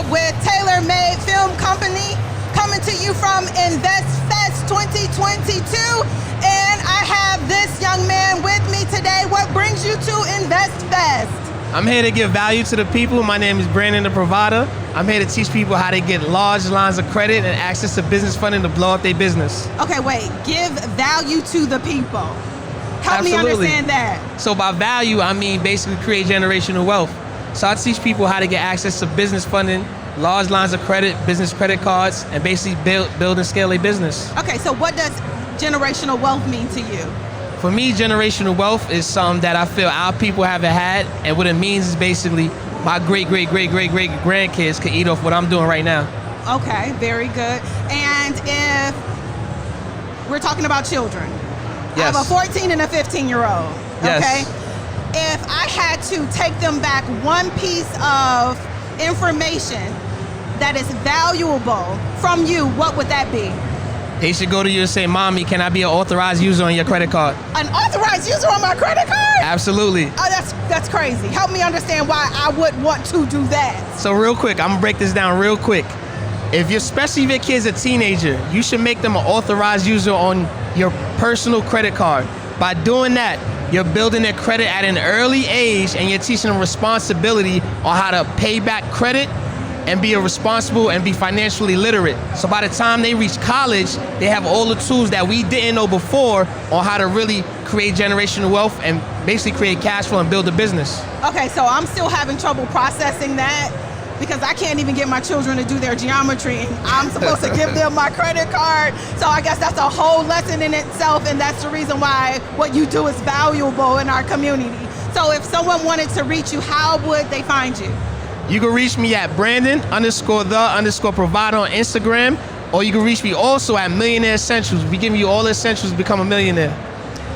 With Taylormade Film Company, coming to you from InvestFest 2022, and I have this young man with me today. What brings you to InvestFest? I'm here to give value to the people. My name is Brandon the Provider. I'm here to teach people how to get large lines of credit and access to business funding to blow up their business. Okay, wait, give value to the people. Help Absolutely. me understand that. So by value, I mean basically create generational wealth. So I teach people how to get access to business funding, large lines of credit, business credit cards, and basically build and scale a business. Okay, so what does generational wealth mean to you? For me, generational wealth is something that I feel our people haven't had, and what it means is basically my great grandkids could eat off what I'm doing right now. Okay, very good. And if we're talking about children, yes. I have a 14 and a 15-year-old, yes. Okay? If I had to take them back one piece of information that is valuable from you, what would that be? They should go to you and say, "Mommy, can I be an authorized user on your credit card?" An authorized user on my credit card? Absolutely. Oh, that's crazy. Help me understand why I would want to do that. So real quick, I'm gonna break this down real quick. Especially if your kid's a teenager, you should make them an authorized user on your personal credit card. By doing that, you're building their credit at an early age, and you're teaching them responsibility on how to pay back credit and be responsible and be financially literate. So by the time they reach college, they have all the tools that we didn't know before on how to really create generational wealth and basically create cash flow and build a business. Okay, so I'm still having trouble processing that because I can't even get my children to do their geometry. I'm supposed to give them my credit card. So I guess that's a whole lesson in itself, and that's the reason why what you do is valuable in our community. So if someone wanted to reach you, how would they find you? You can reach me at Brandon_the_provider on Instagram, or you can reach me also at Millionaire Essentials. We give you all the essentials to become a millionaire.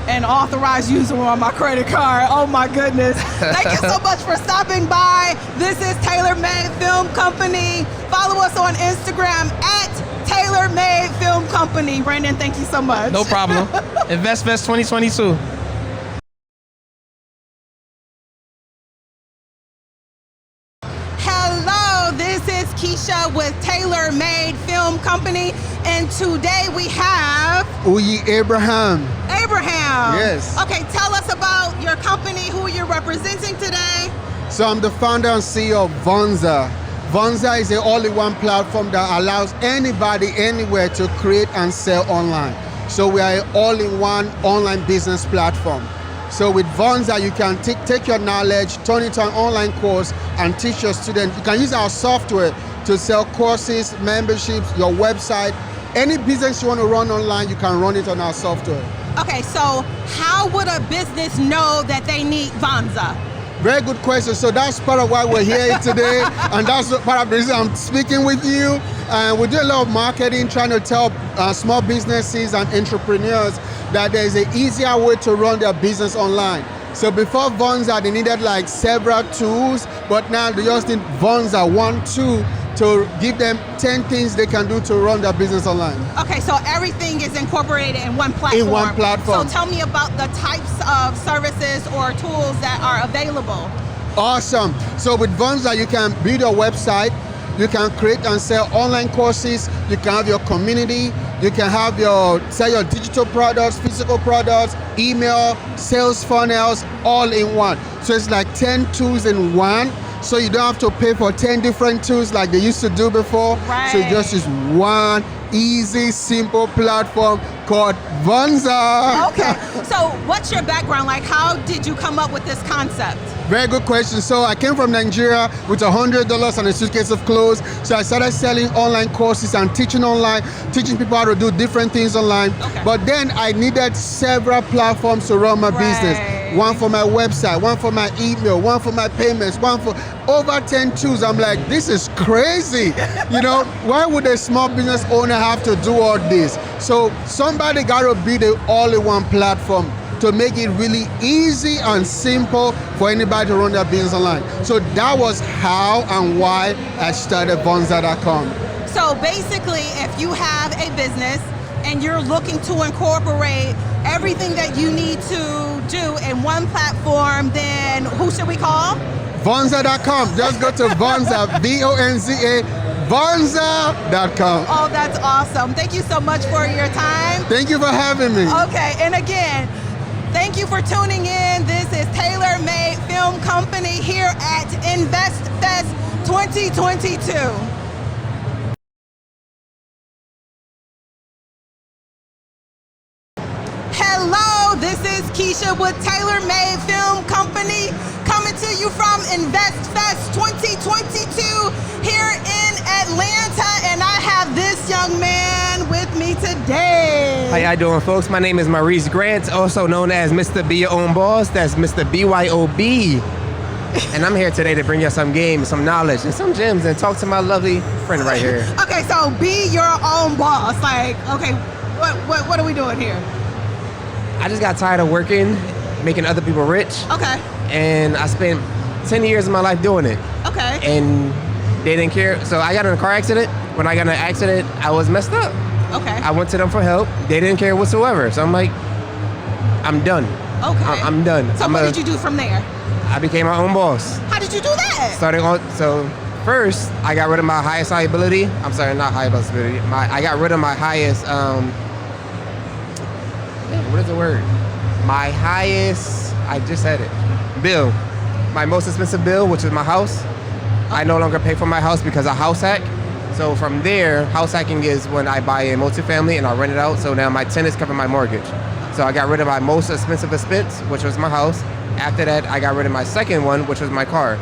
An authorized user on my credit card. Oh my goodness. Thank you so much for stopping by. This is Taylormade Film Company. Follow us on Instagram at Taylormade Film Company. Brandon, thank you so much. No problem. InvestFest 2022. Hello, this is Keisha with Taylormade Film Company, and today we have Uyi Abraham. Abraham. Yes. Okay, tell us about your company, who you're representing today. So I'm the founder and CEO of Vonza. Vonza is an all-in-one platform that allows anybody, anywhere to create and sell online. So we are an all-in-one online business platform. So with Vonza, you can take your knowledge, turn it to an online course, and teach your students. You can use our software to sell courses, memberships, your website. Any business you want to run online, you can run it on our software. Okay, so how would a business know that they need Vonza? Very good question. So that's part of why we're here today, and that's part of the reason I'm speaking with you. We do a lot of marketing, trying to tell small businesses and entrepreneurs that there's an easier way to run their business online. So before Vonza, they needed like several tools, but now they just need Vonza, one tool to give them 10 things they can do to run their business online. Okay, so everything is incorporated in one platform. In one platform. So tell me about the types of services or tools that are available. Awesome. So with Vonza, you can build your website, you can create and sell online courses, you can have your community, you can have sell your digital products, physical products, email, sales funnels, all in one. So it's like 10 tools in one so you don't have to pay for 10 different tools like they used to do before. Right. So it just is one easy, simple platform called Vonza. Okay, so what's your background? Like, how did you come up with this concept? Very good question. So I came from Nigeria with $100 and a suitcase of clothes. So I started selling online courses and teaching online, teaching people how to do different things online. Okay. But then I needed several platforms to run my business. One for my website, one for my email, one for my payments, one for over 10 tools. I'm like, this is crazy. You know, why would a small business owner have to do all this? So somebody got to be the all-in-one platform to make it really easy and simple for anybody to run their business online. So that was how and why I started Vonza.com. So basically, if you have a business and you're looking to incorporate everything that you need to do in one platform, then who should we call? Vonza.com. Just go to Vonza, V-O-N-Z-A, Vonza.com. Oh, that's awesome. Thank you so much for your time. Thank you for having me. Okay, and again, thank you for tuning in. This is Taylormade Film Company here at InvestFest 2022. Hello, this is Keisha with Taylormade Film Company coming to you from InvestFest 2022 here in Atlanta, and I have this young man with me today. How y'all doing, folks? My name is Maurice Grant, also known as Mr. Be Your Own Boss. That's Mr. BYOB. And I'm here today to bring you some game, some knowledge, and some gems, and talk to my lovely friend right here. Okay, so be your own boss. Like, okay, what are we doing here? I just got tired of working, making other people rich, Okay, and I spent 10 years of my life doing it, okay. and they didn't care. So I got in a car accident. When I got in an accident, I was messed up. Okay. I went to them for help. They didn't care whatsoever. So I'm like, I'm done. Okay. I'm done. So what did you do from there? I became my own boss. How did you do that? So first, I got rid of my highest liability. I'm sorry, not highest liability. I got rid of my highest, what is the word? My highest, I just said it, bill. My most expensive bill, which is my house. I no longer pay for my house because I house hack. So from there, house hacking is when I buy a multifamily and I rent it out. So now my tenants cover my mortgage. So I got rid of my most expensive expense, which was my house. After that, I got rid of my second one, which was my car.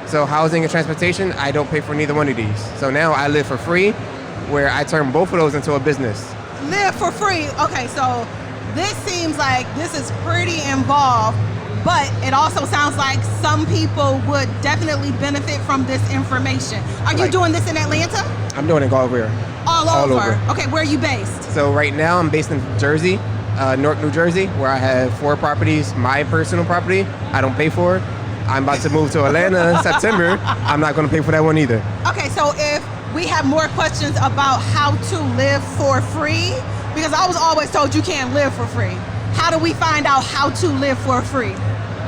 So housing and transportation, I don't pay for neither one of these. So now I live for free, where I turn both of those into a business. Live for free. Okay, so this seems like this is pretty involved, but it also sounds like some people would definitely benefit from this information. Are you doing this in Atlanta? I'm doing it all over. All over. Okay, where are you based? So right now I'm based in Jersey, Newark, New Jersey, where I have 4 properties. My personal property, I don't pay for. I'm about to move to Atlanta in September. I'm not going to pay for that one either. Okay, so if we have more questions about how to live for free, because I was always told you can't live for free. How do we find out how to live for free?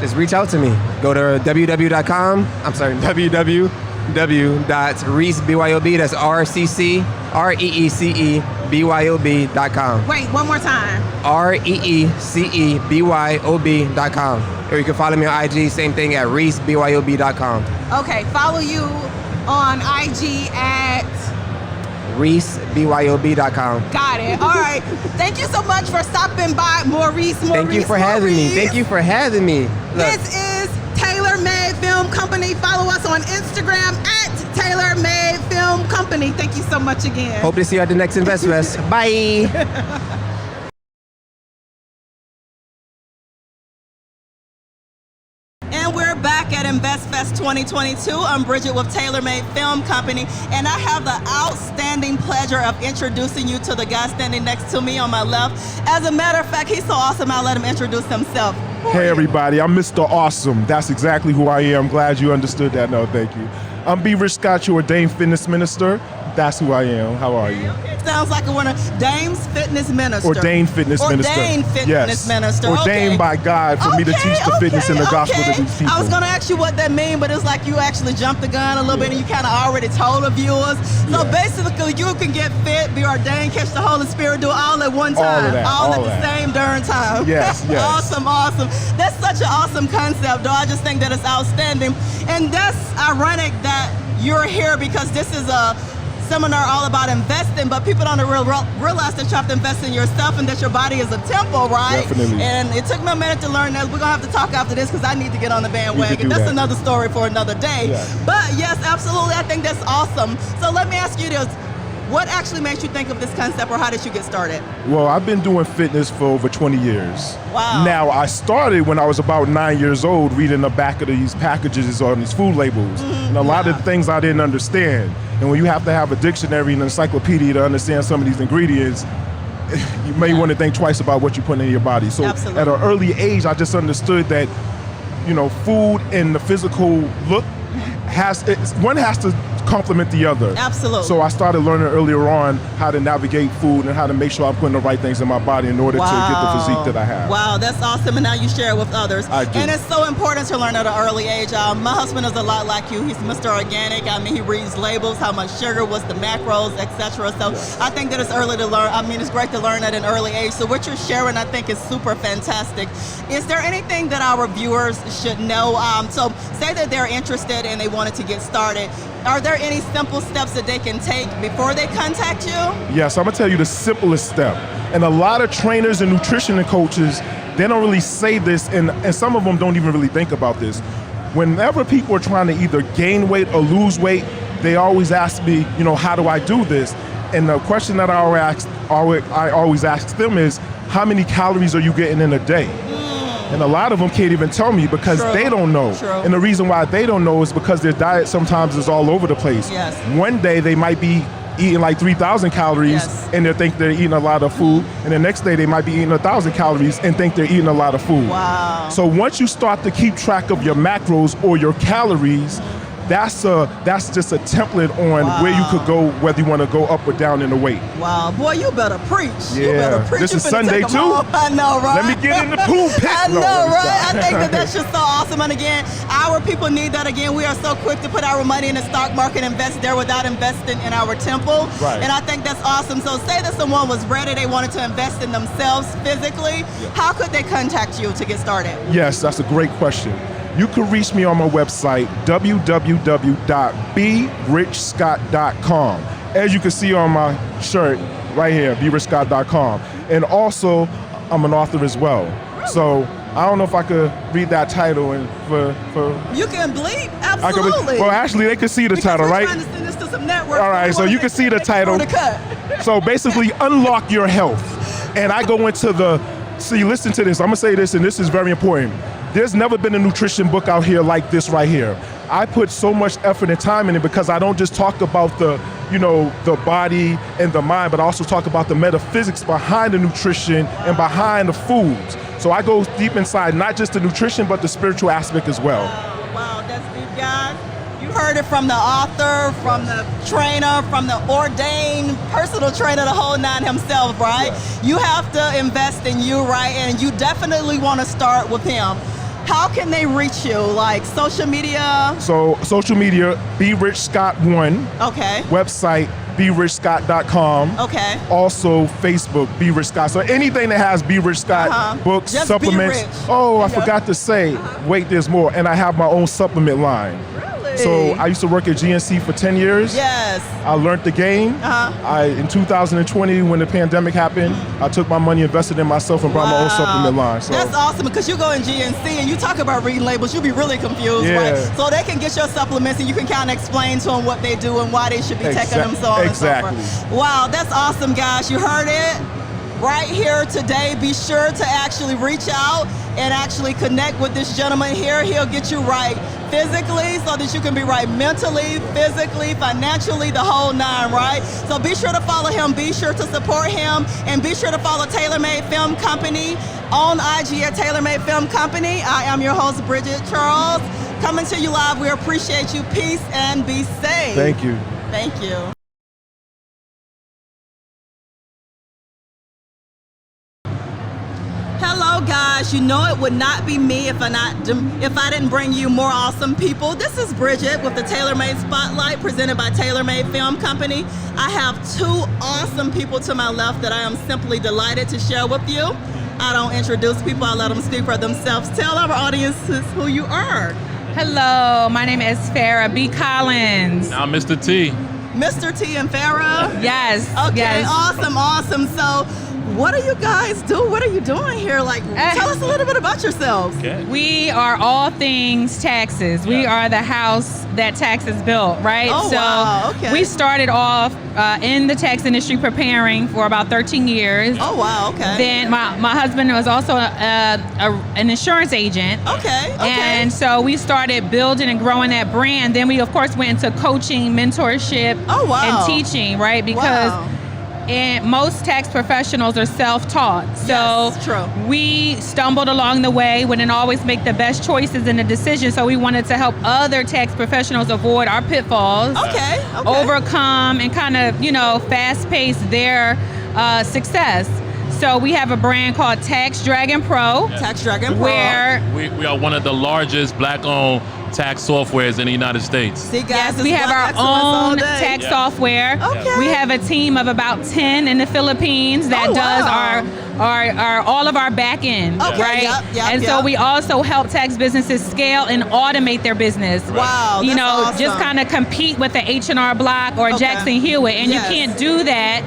Just reach out to me. Go to www.com. I'm sorry, www.reecebyob. That's REECEBYOB.com. Wait, one more time. REECEBYOB.com. Or you can follow me on IG, same thing at reecebyob.com. Okay, follow you on IG at reecebyob.com. Got it. All right. Thank you so much for stopping by, Maurice. Thank you for having me. Thank you for having me. Look. This is Taylormade Film Company. Follow us on Instagram at Taylormade Film Company. Thank you so much again. Hope to see you at the next InvestFest. Bye. And we're back at InvestFest 2022. I'm Bridget with Taylormade Film Company, and I have the outstanding pleasure of introducing you to the guy standing next to me on my left. As a matter of fact, he's so awesome, I'll let him introduce himself. Hey everybody, I'm Mr. Awesome. That's exactly who I am. Glad you understood that. No, thank you. I'm B. Rich Scott, your ordained fitness minister. That's who I am. How are you? Okay, sounds like a winner. Dame's Fitness Minister. Ordained fitness minister. Ordained fitness Yes. minister. Ordained Okay. by God for me to teach the fitness and the gospel to these people. I was going to ask you what that means, but it's like you actually jumped the gun a little bit and you kind of already told the viewers. So Yeah. basically, you can get fit, be ordained, catch the Holy Spirit, do it all at one All time. of that, All all at of the that. same darn time. Yes, yes. Awesome, awesome. That's such an awesome concept, though. I just think that it's outstanding. And that's ironic that you're here because this is a seminar all about investing, but people don't realize that you have to invest in yourself and that your body is a temple, right? Definitely. And it took me a minute to learn that. We're gonna have to talk after this because I need to get on the bandwagon. do That's that. another story for another day. Yeah. But yes, absolutely, I think that's awesome. So let me ask you this. What actually made you think of this concept, or how did you get started? Well, I've been doing fitness for over 20 years. Wow. Now, I started when I was about 9 years old reading the back of these packages on these food labels. And a lot of the things I didn't understand. And when you have to have a dictionary and an encyclopedia to understand some of these ingredients, you may want to think twice about what you put in your body. So Absolutely. at an early age, I just understood that, food and the physical look one has to complement the other. Absolutely. So I started learning earlier on how to navigate food and how to make sure I'm putting the right things in my body in order to get the physique that I have. Wow, that's awesome. And now you share it with others. I do. And it's so important to learn at an early age. My husband is a lot like you. He's Mr. Organic. I mean, he reads labels, how much sugar, what's the macros, etc. So I think that it's early to learn. I mean, it's great to learn at an early age. So what you're sharing, I think, is super fantastic. Is there anything that our viewers should know? So say that they're interested and they wanted to get started. Are there any simple steps that they can take before they contact you? Yes, I'm gonna tell you the simplest step. And a lot of trainers and nutrition and coaches, they don't really say this, and some of them don't even really think about this. Whenever people are trying to either gain weight or lose weight, they always ask me, how do I do this? And the question that I always ask them is, how many calories are you getting in a day? And a lot of them can't even tell me because they don't know. True. And the reason why they don't know is because their diet sometimes is all over the place. Yes. One day they might be eating like 3,000 calories Yes. and they think they're eating a lot of food. And the next day they might be eating 1,000 calories and think they're eating a lot of food. Wow. So once you start to keep track of your macros or your calories, that's just a template on where you could go, whether you want to go up or down in the weight. Wow, boy, you better preach. You Yeah. better preach. This You is finna Sunday take 'em too? home. I know, right? Let me get in the pool pit. I No, know, let me right? stop. I think that's just so awesome. And again, our people need that. Again, we are so quick to put our money in the stock market, invest there without investing in our temple. Right. And I think that's awesome. So say that someone was ready, they wanted to invest in themselves physically. How could they contact you to get started? Yes, that's a great question. You can reach me on my website, www.berichscott.com. As you can see on my shirt right here, berichscott.com. And also, I'm an author as well. So I don't know if I could read that title and for You can bleep, I could, absolutely. well, actually, they can see the Because title, we're right? trying to send this to some networks. All right, We so wanna you make can see sure the they title. throw the cut. So basically, unlock your health. And I go into listen to this. I'm gonna say this, and this is very important. There's never been a nutrition book out here like this right here. I put so much effort and time in it because I don't just talk about the body and the mind, but I also talk about the metaphysics behind the nutrition and behind the foods. So I go deep inside, not just the nutrition, but the spiritual aspect as well. Wow, that's deep, guys. You heard it from the author, from the trainer, from the ordained personal trainer, the whole nine himself, right? Yeah. You have to invest in you, right? And you definitely want to start with him. How can they reach you? Like social media? So social media, Be Rich Scott 1. Okay. Website, berichscott.com. Okay. Also Facebook, Be Rich Scott. So anything that has Be Rich Scott, books, Just Be supplements. Rich. Oh, I Yeah. forgot to say, wait, there's more. And I have my own supplement line. Really? So I used to work at GNC for 10 years. Yes. I learned the game. In 2020, when the pandemic happened, I took my money, invested in myself, and brought my own supplement line. So That's awesome because you go in GNC and you talk about reading labels, you'll be really confused, Yeah. right? So they can get your supplements and you can kind of explain to them what they do and why they should be taking them, so on Exactly. and so forth. Wow, that's awesome, guys. You heard it right here today. Be sure to actually reach out and actually connect with this gentleman here. He'll get you right physically so that you can be right mentally, physically, financially, the whole nine, right? So be sure to follow him, be sure to support him, and be sure to follow Taylormade Film Company on IG at Taylormade Film Company. I am your host, Bridget Charles, coming to you live. We appreciate you. Peace and be safe. thank you. Thank you. guys, you know it would not be me if I didn't bring you more awesome people. This is Bridget with the Taylormade Spotlight presented by Taylormade Film Company. I have two awesome people to my left that I am simply delighted to share with you. I don't introduce people, I let them speak for themselves. Tell our audiences who you are. Hello, my name is Farrah B. Collins. I'm Mr. T. Mr. T and Farrah? Yes. Okay, yes. awesome. So, what do you guys do? What are you doing here? Like, tell us a little bit about yourselves. Okay. We are all things taxes. We are the house that taxes built, right? Oh, so wow, okay. we started off in the tax industry preparing for about 13 years. Oh, wow, okay. Then my husband was also an insurance agent. Okay. And so we started building and growing that brand. Then we, of course, went into coaching, mentorship, Oh, wow. and teaching, right? Because Wow. and most tax professionals are self-taught. So Yes, true. we stumbled along the way. We didn't always make the best choices in the decision. So we wanted to help other tax professionals avoid our pitfalls, Okay. overcome, and kind of, fast-pace their success. So we have a brand called Tax Dragon Pro, Tax Dragon Pro. where We are one of the largest black-owned tax softwares in the United States. See, guys, yes, this we is have Black our excellence all own day. tax Yeah. software. Okay. We have a team of about 10 in the Philippines that Oh, does wow. our all of our back end, Okay, right? yep, and so yep. we also help tax businesses scale and automate their business. Wow, You that's know, awesome. just kind of compete with the H&R Block or Okay. Jackson Hewitt, and Yes. you can't do that.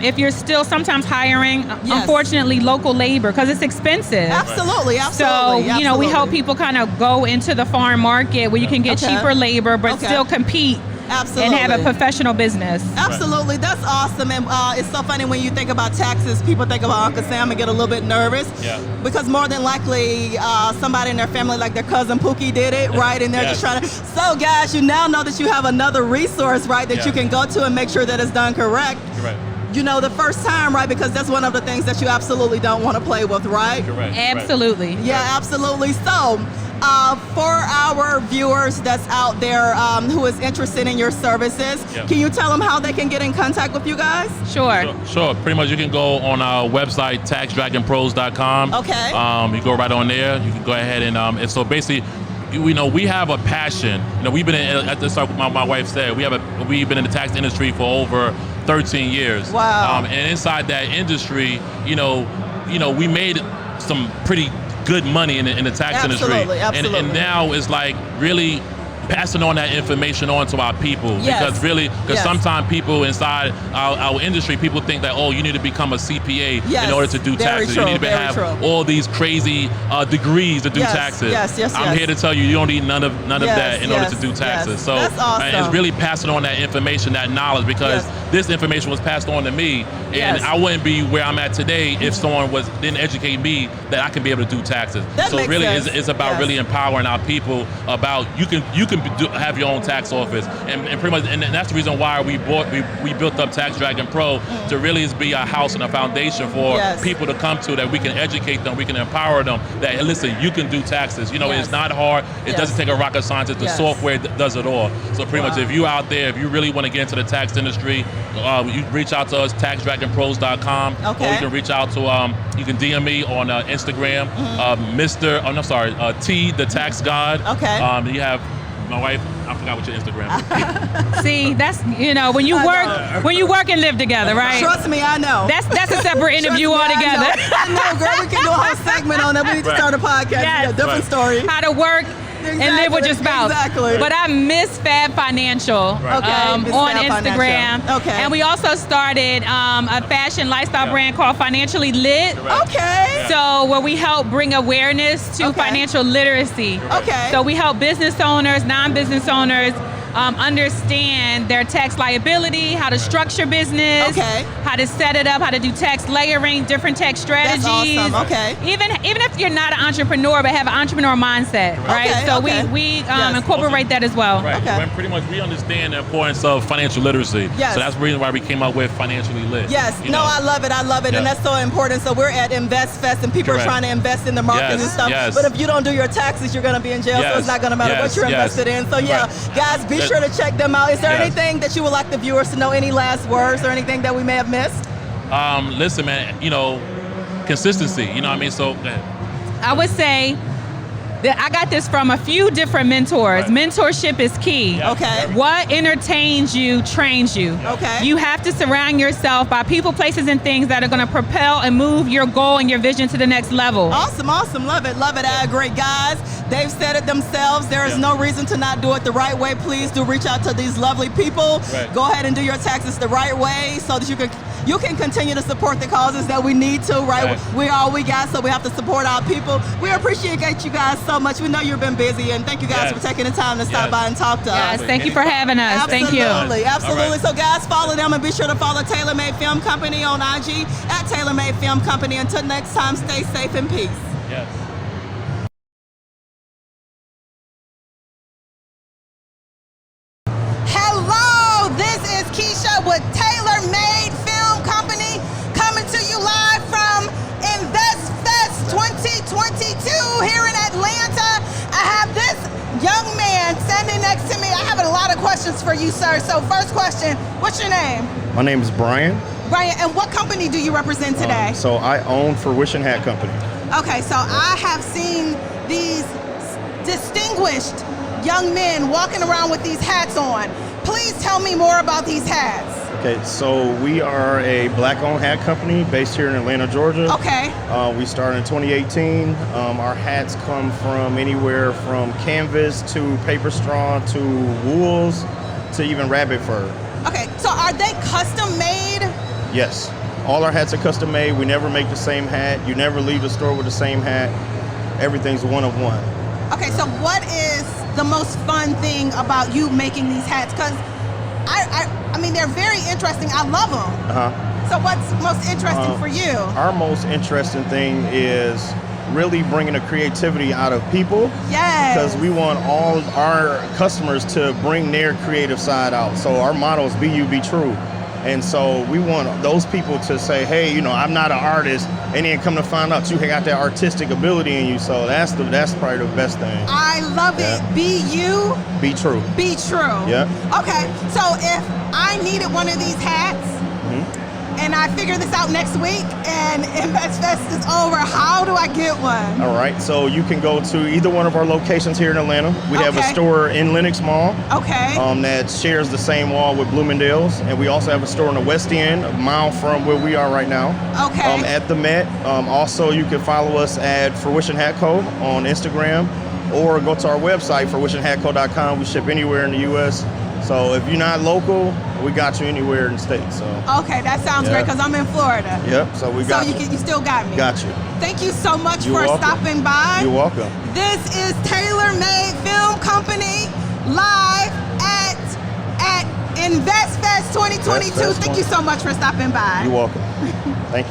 If you're still sometimes hiring, Yes. unfortunately, local labor because it's expensive. Absolutely. So, we help people kind of go into the foreign market where you can get Okay. cheaper labor but Okay. still compete Absolutely. and have a professional business. Absolutely, that's awesome, and it's so funny when you think about taxes. People think about Uncle Sam and get a little bit nervous, Yeah. because more than likely somebody in their family, like their cousin Pookie, did it, right? And they're just Yes. trying to. So, guys, you now know that you have another resource, right, that you Yeah. can go to and make sure that it's done correct. Correct. The first time, right? Because that's one of the things that you absolutely don't want to play with, right? Correct. Absolutely. Yeah, absolutely. So, for our viewers that's out there who is interested in your services, Yeah. can you tell them how they can get in contact with you guys? Sure. Sure. Pretty much you can go on our website, taxdragonpros.com. Okay. You go right on there. You can go ahead and so basically, we have a passion. We've been at the start. My wife said we've been in the tax industry for over 13 years. Wow. And inside that industry, we made some pretty good money in the tax industry. Absolutely. And now it's like really passing on that information on to our people. Yes. Because Yes. sometimes people inside our industry, people think that, you need to become a CPA Yes. in order to do Very taxes. true, You need to very have true. all these crazy degrees to do Yes, taxes. yes, I'm yes. here to tell you, you don't need none of Yes, that in order to yes, do taxes. yes. So That's awesome. it's really passing on that information, that knowledge, because Yes. this information was passed on to me, and Yes. I wouldn't be where I'm at today if someone didn't educate me that I can be able to do taxes. That so makes really, sense. it's about Yes. really empowering our people about you can have your own tax office, and pretty much, and that's the reason why we built up Tax Dragon Pro to really be a house and a foundation for Yes. people to come to, that we can educate them, we can empower them. That hey, listen, you can do taxes. Yes. It's not hard. It Yes. doesn't take a rocket scientist. The Yes. software does it all. So pretty much, Wow. if you out there, if you really want to get into the tax industry, you reach out to us, taxdragonpros.com, Okay. or you can reach out to you can DM me on Instagram, T the Tax God. Okay. You have my wife. I forgot what your Instagram is. See, that's when you work and live together, right? Trust me, I know. That's a separate interview Trust me, altogether. I know, girl. We can do a whole segment on that. We need to start a podcast. Yes. Yeah, different story. How to work and live with your spouse. Exactly. But I miss Fab Financial Okay, Miss on Fab Instagram. Financial. Okay. And we also started a fashion lifestyle brand called Financially Lit. Okay. So where we help bring awareness to Okay. financial literacy. Okay. So we help business owners, non-business owners, understand their tax liability, how to structure business, Okay. how to set it up, how to do tax layering, different tax strategies. That's awesome. Okay. Even if you're not an entrepreneur but have an entrepreneur mindset, right? Okay, So okay. we Yes. incorporate that as well. Right. Okay. When pretty much we understand the importance of financial literacy. Yes. So that's the reason why we came up with Financially Lit. Yes, You no, know? I love it, and Yeah. that's so important. So we're at InvestFest, and people Correct. are trying to invest in the market Yes, and stuff. yes. But if you don't do your taxes, you're going to be in jail, so Yes, it's not going to matter yes, what you're yes. invested in. So yeah, Right. guys, be That- sure to check them out. Is there Yes. anything that you would like the viewers to know? Any last words or anything that we may have missed? Listen, man, consistency. You know what I mean? So, go ahead. I would say that I got this from a few different mentors. Right. Mentorship is key. Yeah. Okay. What entertains you trains you. Okay. You have to surround yourself by people, places, and things that are going to propel and move your goal and your vision to the next level. Awesome, awesome. Love it, love it. I agree. Guys, they've said it themselves. There is no reason to not do it the right way. Please do reach out to these lovely people. Right. Go ahead and do your taxes the right way so that you can continue to support the causes that we need to, right? We're all we got, so we have to support our people. We appreciate you guys so much. We know you've been busy, and thank you guys for taking the time to stop by and talk to us. Yes, thank you for having us. Thank you. Absolutely, absolutely. So guys, follow them and be sure to follow Taylormade Film Company on IG at Taylormade Film Company. Until next time, stay safe and peace. Yes. Hello, this is Keisha with Taylormade Film Company coming to you live from InvestFest 2022 here in Atlanta. I have this young man standing next to me. I have a lot of questions for you, sir. So first question, what's your name? My name is Brian. Brian, and what company do you represent today? So I own Fruition Hat Company. Okay, so I have seen these distinguished young men walking around with these hats on. Please tell me more about these hats. Okay, so we are a black-owned hat company based here in Atlanta, Georgia. Okay. We started in 2018. Our hats come from anywhere from canvas to paper straw to wools to even rabbit fur. Okay, so are they custom made? Yes, all our hats are custom made. We never make the same hat. You never leave the store with the same hat. Everything's one of one. Okay, so what is the most fun thing about you making these hats? Because I mean, they're very interesting. I love them. So what's most interesting for you? Our most interesting thing is really bringing the creativity out of people. Yes. Because we want all our customers to bring their creative side out. So our motto is be you, be true. And so we want those people to say, hey, you know, I'm not an artist, and then come to find out you got that artistic ability in you. So that's probably the best thing. I love it. Be you. Be true. Be true. Yeah. Okay, so if I needed one of these hats, and I figure this out next week, and InvestFest is over, how do I get one? All right, so you can go to either one of our locations here in Atlanta. We have a store in Lenox Mall. Okay. That shares the same wall with Bloomingdale's, and we also have a store in the West End, a mile from where we are right now. Okay. At the Met. Also, you can follow us at Fruition Hat Co. on Instagram, or go to our website, fruitionhatco.com. We ship anywhere in the U.S. So if you're not local, we got you anywhere in the state. So. Okay, that sounds great because I'm in Florida. Yep. So we got you. So you still got me. Got you. Thank you so much You're for welcome. stopping by. You're welcome. This is Taylormade Film Company live at InvestFest 2022. Thank you so much for stopping by. You're welcome. Thank you.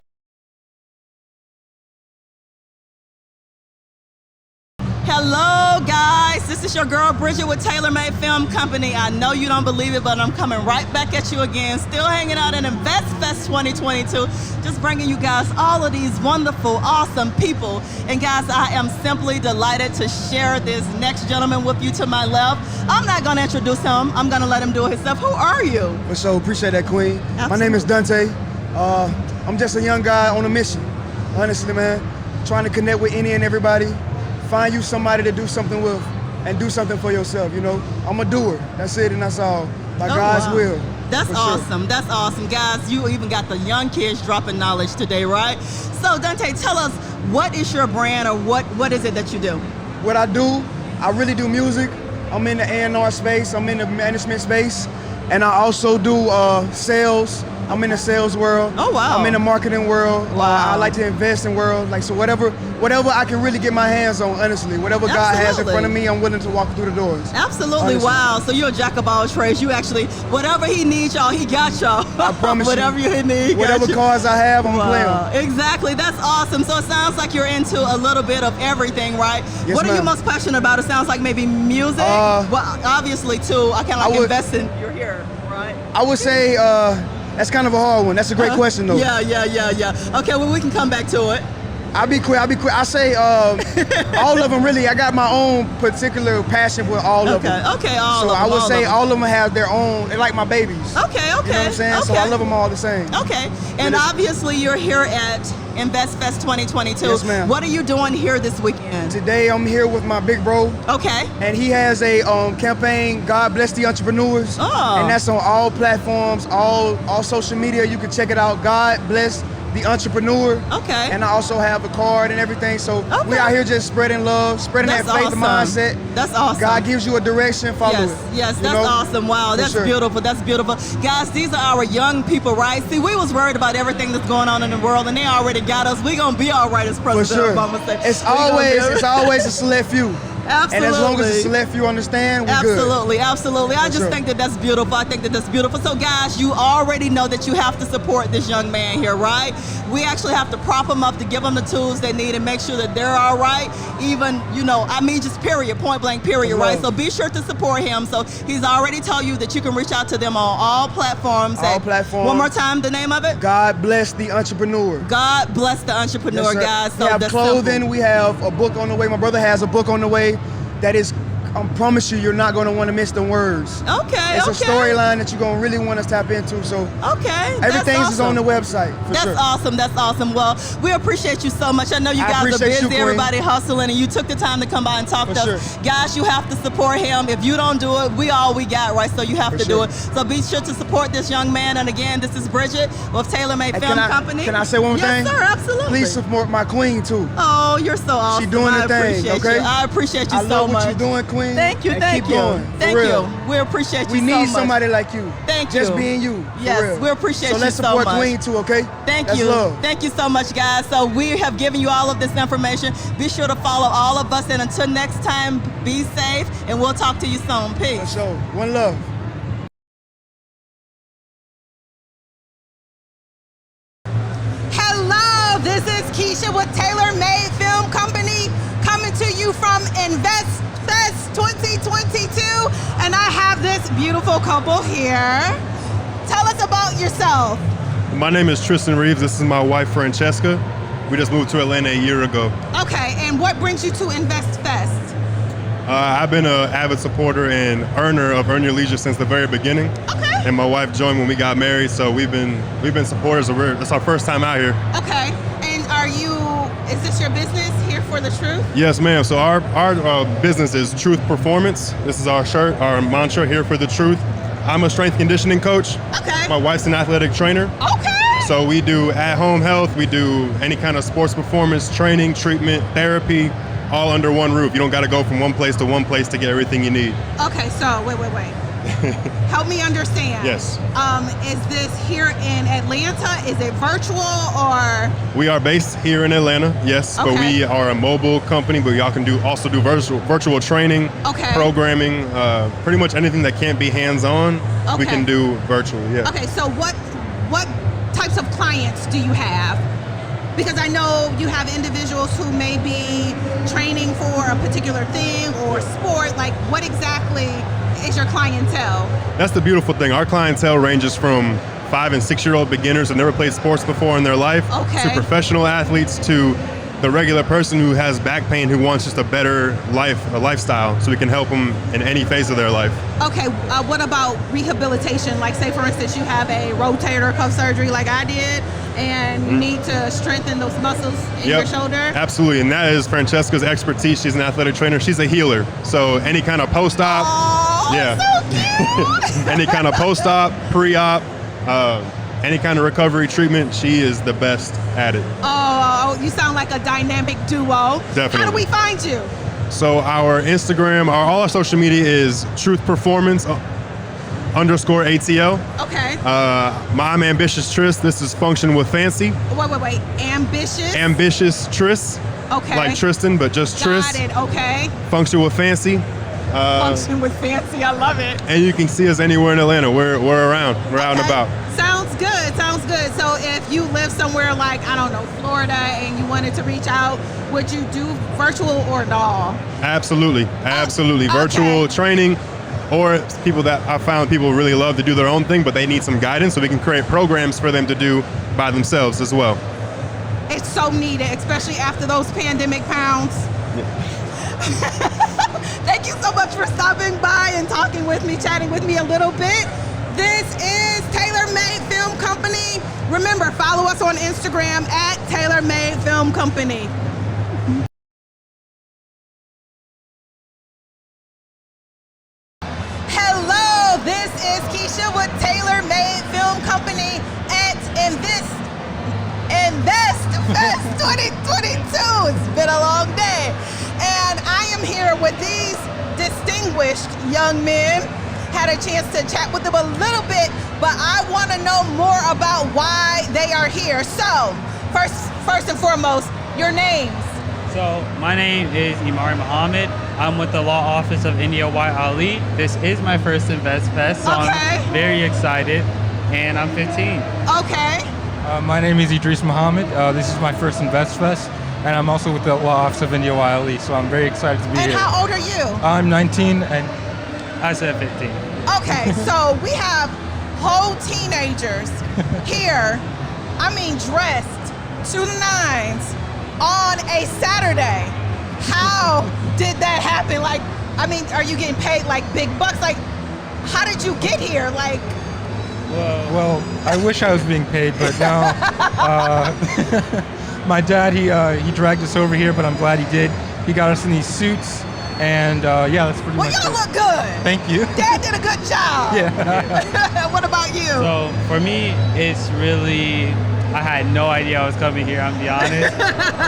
Hello guys, this is your girl Bridget with Taylormade Film Company. I know you don't believe it, but I'm coming right back at you again, still hanging out in InvestFest 2022, just bringing you guys all of these wonderful, awesome people. And guys, I am simply delighted to share this next gentleman with you to my left. I'm not gonna introduce him, I'm gonna let him do it himself. Who are you? For sure, appreciate that, Queen. Absolutely. My name is Dante. I'm just a young guy on a mission, honestly, man. Trying to connect with any and everybody. Find you somebody to do something with and do something for yourself, you know? I'm a doer, that's it and that's all. By God's will. That's for awesome, sure. That's awesome. Guys, you even got the young kids dropping knowledge today, right? So Dante, tell us, what is your brand or what is it that you do? What I do, I really do music. I'm in the A&R space, I'm in the management space, and I also do sales. I'm in the sales world. Oh, wow. I'm in the marketing world. Wow. I like to invest in world. Like, so whatever I can really get my hands on, honestly. Whatever God has in front of me, I'm willing to walk through the doors. Absolutely, honestly. wow. So you're a jack of all trades. You actually, whatever he needs, y'all, he got y'all. I promise whatever you. you need, Whatever cars I have, I'm playing. Exactly, that's awesome. So it sounds like you're into a little bit of everything, right? Yes, what are you ma'am. most passionate about? It sounds like maybe music. Well, obviously too. I kind of like investing. You're here, right? I would say that's kind of a hard one. That's a great question, though. Yeah. Okay, well, we can come back to it. I'll be quick. I say all of them, really. I got my own particular passion with all of them. Okay, all so of them. I would say all all of them have their own, they're like my babies. Okay. You know what I'm saying? So I love them all the same. Okay, and obviously you're here at InvestFest 2022. Yes, ma'am. What are you doing here this weekend? Today I'm here with my big bro, Okay. and he has a campaign, God Bless the Entrepreneurs. Oh. And that's on all platforms, all social media. You can check it out. God Bless the Entrepreneur. Okay. And I also have a card and everything. So Okay. we out here just spreading love, spreading That's that faith awesome. mindset. That's awesome. God gives you a direction, follow Yes, it. yes, You that's know? awesome. Wow, For that's sure. beautiful. That's beautiful. Guys, these are our young people, right? See, we was worried about everything that's going on in the world, and they already got us. We gonna be all right, as For President sure. Obama said. It's We gonna be always a select few. Absolutely. And as long as the select few understand, we're good. Absolutely, absolutely. I For just sure. think that that's beautiful. I think that that's beautiful. So, guys, you already know that you have to support this young man here, right? We actually have to prop him up to give him the tools they need and make sure that they're all right. Even, just period, point blank, period, Love. right? So be sure to support him. So he's already told you that you can reach out to them on all platforms. All platforms. One more time, the name of it? God Bless the Entrepreneur. God Bless the Entrepreneur, Yes, sir. guys. So we have that's clothing. simple. We have a book on the way. My brother has a book on the way that is, I promise you're not going to want to miss the words. Okay, It's okay. a storyline that you're going to really want to tap into. So Okay. that's everything's is on the awesome. website, for That's sure. awesome. That's awesome. Well, we appreciate you so much. I know you I guys are appreciate busy, you, Queen. everybody hustling, and you took the time to come by and talk For to us. sure. Guys, you have to support him. If you don't do it, we got, right? So you have For to do sure. it. So be sure to support this young man. And again, this is Bridget with Taylormade And Film can I- Company. can I say one more thing? Yes, sir. Absolutely. Please support my queen, too. Oh, you're so awesome. She doing I the thing, appreciate okay? you. I appreciate you I so love much. what you're doing, Queen. Thank you. And Thank keep you. going, for Thank real. you. We appreciate you We so need much. somebody like you. Thank Just you. being you. for Yes, real. we appreciate so you let's so support much. Queen, too, okay? Thank That's you. love. Thank you so much, guys. So we have given you all of this information. Be sure to follow all of us. And until next time, be safe. And we'll talk to you soon. For Peace. sure. One love. Hello, this is Keisha with Taylormade Film Company coming to you from InvestFest 2022, and I have this beautiful couple here. Tell us about yourself. My name is Tristan Reeves. This is my wife, Francesca. We just moved to Atlanta a year ago. Okay, and what brings you to InvestFest? I've been an avid supporter and earner of Earn Your Leisure since the very beginning. Okay. And my wife joined when we got married, so we've been supporters. It's our first time out here. Okay, and is this your business, Here for the Truth? Yes, ma'am. So our business is Truth Performance. This is our shirt, our mantra, Here for the Truth. I'm a strength conditioning coach. Okay. My wife's an athletic trainer. Okay. So we do at-home health. We do any kind of sports performance, training, treatment, therapy, all under one roof. You don't got to go from one place to get everything you need. Okay, so wait. Help me understand. Yes. Is this here in Atlanta? Is it virtual or? We are based here in Atlanta, yes, but Okay. we are a mobile company, but y'all can also do virtual training, Okay. programming, pretty much anything that can't be hands-on, we Okay. can do virtually, yeah. Okay, so what types of clients do you have? Because I know you have individuals who may be training for a particular thing or sport. Like, what exactly is your clientele? That's the beautiful thing. Our clientele ranges from 5 and 6-year-old beginners who never played sports before in their life, Okay. to professional athletes, to the regular person who has back pain who wants just a better lifestyle, so we can help them in any phase of their life. Okay, what about rehabilitation? Like, say for instance, you have a rotator cuff surgery like I did, and you need to strengthen those muscles in your shoulder. Absolutely, and that is Francesca's expertise. She's an athletic trainer. She's a healer, so any kind of post-op, Oh, yeah, so cute. any kind of post-op, pre-op, any kind of recovery treatment, she is the best at it. Oh, you sound like a dynamic duo. Definitely. How do we find you? So our Instagram, all our social media is Truth Performance _ATL. Okay. I'm Ambitious Tris. This is Function with Fancy. Wait. Ambitious? Ambitious Tris. Okay. Like Tristan, but just Tris. Got it, okay. Function with Fancy. Function with Fancy, I love it. And you can see us anywhere in Atlanta. We're around. We're out and Okay. about. Sounds good. So if you live somewhere like, I don't know, Florida, and you wanted to reach out, would you do virtual or no? Absolutely. Okay. Virtual training, or people that I found people really love to do their own thing, but they need some guidance, so we can create programs for them to do by themselves as well. It's so needed, especially after those pandemic pounds. Thank you so much for stopping by and talking with me, chatting with me a little bit. This is Taylormade Film Company. Remember, follow us on Instagram at Taylormade Film Company. Hello, this is Keisha with Taylormade Film Company at investfest 2022. It's been a long day. And I am here with these distinguished young men. Had a chance to chat with them a little bit, but I want to know more about why they are here. So, first and foremost, your names. So, my name is Imari Muhammad. I'm with the law office of India White Ali. This is my first InvestFest, so I'm very excited, and I'm 15. Okay. My name is Idris Muhammad. This is my first InvestFest, and I'm also with the law office of India White Ali, so I'm very excited to be here. And how old are you? I'm 19, and I said 15. Okay, so we have whole teenagers here, I mean dressed to the nines on a Saturday. How did that happen? Like, I mean, are you getting paid like big bucks? Like, how did you get here? Like, well, I wish I was being paid, but no. My dad, he dragged us over here, but I'm glad he did. He got us in these suits. And yeah, that's pretty much it. Well, y'all look good. Thank you. Dad did a good job. Yeah. What about you? So for me, it's really, I had no idea I was coming here, I'm gonna be honest.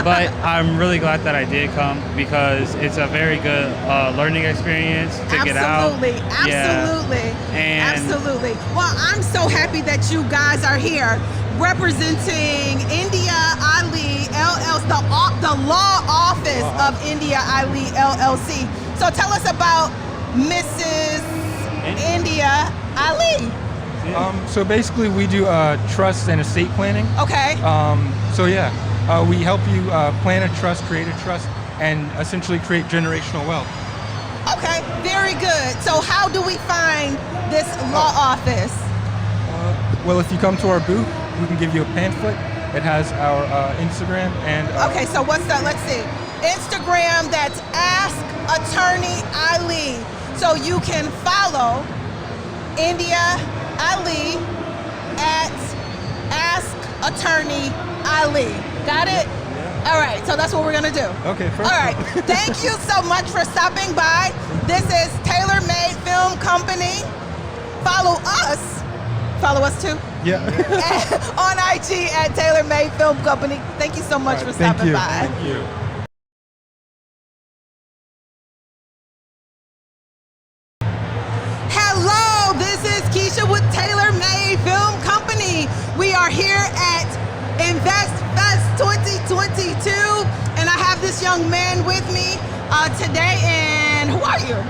But I'm really glad that I did come because it's a very good learning experience to get out. Absolutely. Absolutely. Well, I'm so happy that you guys are here representing India Ali LLC, the law office of India Ali LLC. So tell us about Mrs. India Ali. So basically we do trust and estate planning. Okay. So yeah, we help you plan a trust, create a trust, and essentially create generational wealth. Okay, very good. So how do we find this law office? Well, if you come to our booth, we can give you a pamphlet. It has our Instagram and... Okay, so what's that? Let's see. Instagram, that's Ask Attorney Ali. So you can follow India Ali at Ask Attorney Ali. Got it? All right, so that's what we're gonna do. Okay, perfect. All right, thank you so much for stopping by. This is Taylormade Film Company. Follow us. Follow us too? Yeah. On IG at Taylormade Film Company. Thank you so much for stopping by. Thank you. Hello, this is Keisha with Taylormade Film Company. We are here at InvestFest 2022, and I have this young man with me today. And who are you?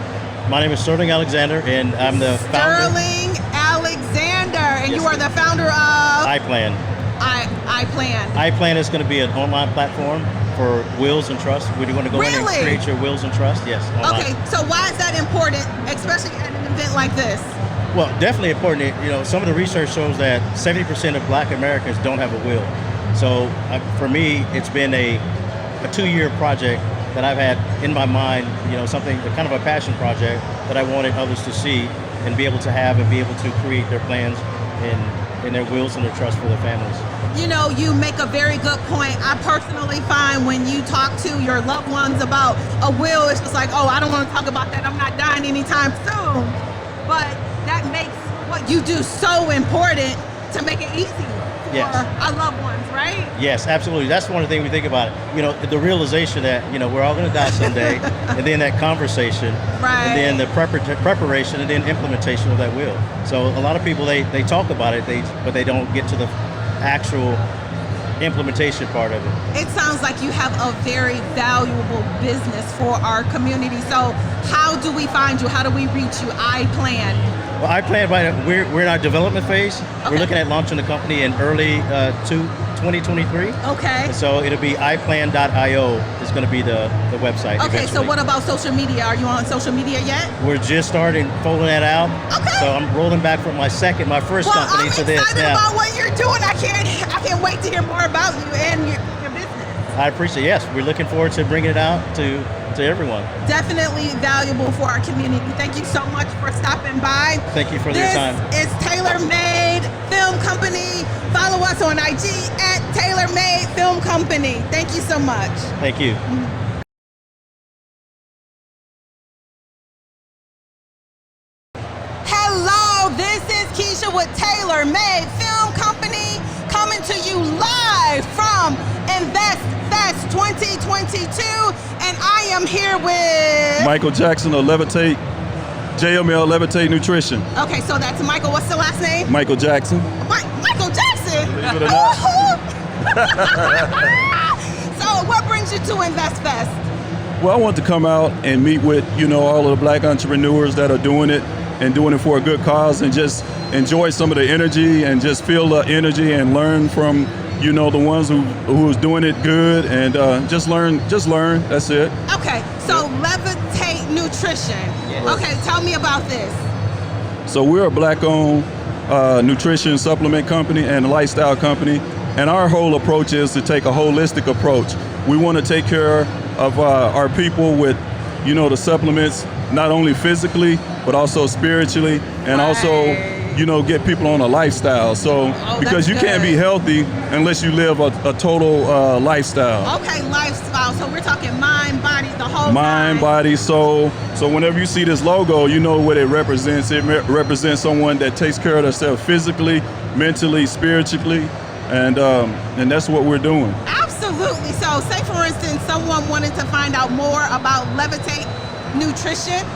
My name is Sterling Alexander, and I'm the founder. Sterling Alexander, and you are the founder of iPlan. iPlan. iPlan is going to be an online platform for wills and trusts. We're going to go in and create your wills and trusts. Yes. Online. Okay, so why is that important, especially at an event like this? Well, definitely important. You know, some of the research shows that 70% of Black Americans don't have a will. So for me, it's been a 2-year project that I've had in my mind, you know, something, kind of a passion project that I wanted others to see and be able to have and be able to create their plans in their wills and their trusts for their families. You know, you make a very good point. I personally find when you talk to your loved ones about a will, it's just like, oh, I don't want to talk about that. I'm not dying anytime soon. But that makes what you do so important to make it easy for our loved ones, right? Yes, absolutely. That's one of the things we think about it. You know, the realization that, you know, we're all going to die someday, and then that conversation, and then the preparation, and then implementation of that will. So a lot of people, they talk about it, but they don't get to the actual implementation part of it. It sounds like you have a very valuable business for our community. So how do we find you? How do we reach you? iPlan. Well, iPlan, we're in our development phase. Okay. We're looking at launching the company in early 2023. Okay. And so it'll be iplan.io is going to be the website. Okay, eventually. So what about social media? Are you on social media yet? We're just starting folding that out. Okay. So I'm rolling back from my first company to this. I'm excited about what you're doing. I can't wait to hear more about you and your business. I appreciate it. Yes, we're looking forward to bringing it out to to everyone. Definitely valuable for our community. Thank you so much for stopping by. Thank you for your time. This is Taylormade Film Company. Follow us on IG at Taylormade Film Company. Thank you so much. Thank you. Hello, this is Keisha with Taylormade Film Company coming to you live from InvestFest 2022, and I am here with Michael Jackson of Levitate, JML Levitate Nutrition. Okay, so that's Michael. What's the last name? Michael Jackson. Michael Jackson. Believe it or not. So, what brings you to InvestFest? Well, I want to come out and meet with, all of the black entrepreneurs that are doing it and doing it for a good cause, and just enjoy some of the energy and just feel the energy and learn from, the ones who's doing it good, and just learn. That's it. Okay, so Levitate Nutrition. Yes. Okay, tell me about this. So we're a black-owned nutrition supplement company and a lifestyle company, and our whole approach is to take a holistic approach. We want to take care of our people with, the supplements, not only physically, but also spiritually, and also, get people on a lifestyle. So, because you can't be healthy unless you live a total lifestyle. Okay, lifestyle. So we're talking mind, body, the whole mind, body, soul. So whenever you see this logo, you know what it represents. It represents someone that takes care of themselves physically, mentally, spiritually, and that's what we're doing. Absolutely. So say, for instance, someone wanted to find out more about Levitate Nutrition.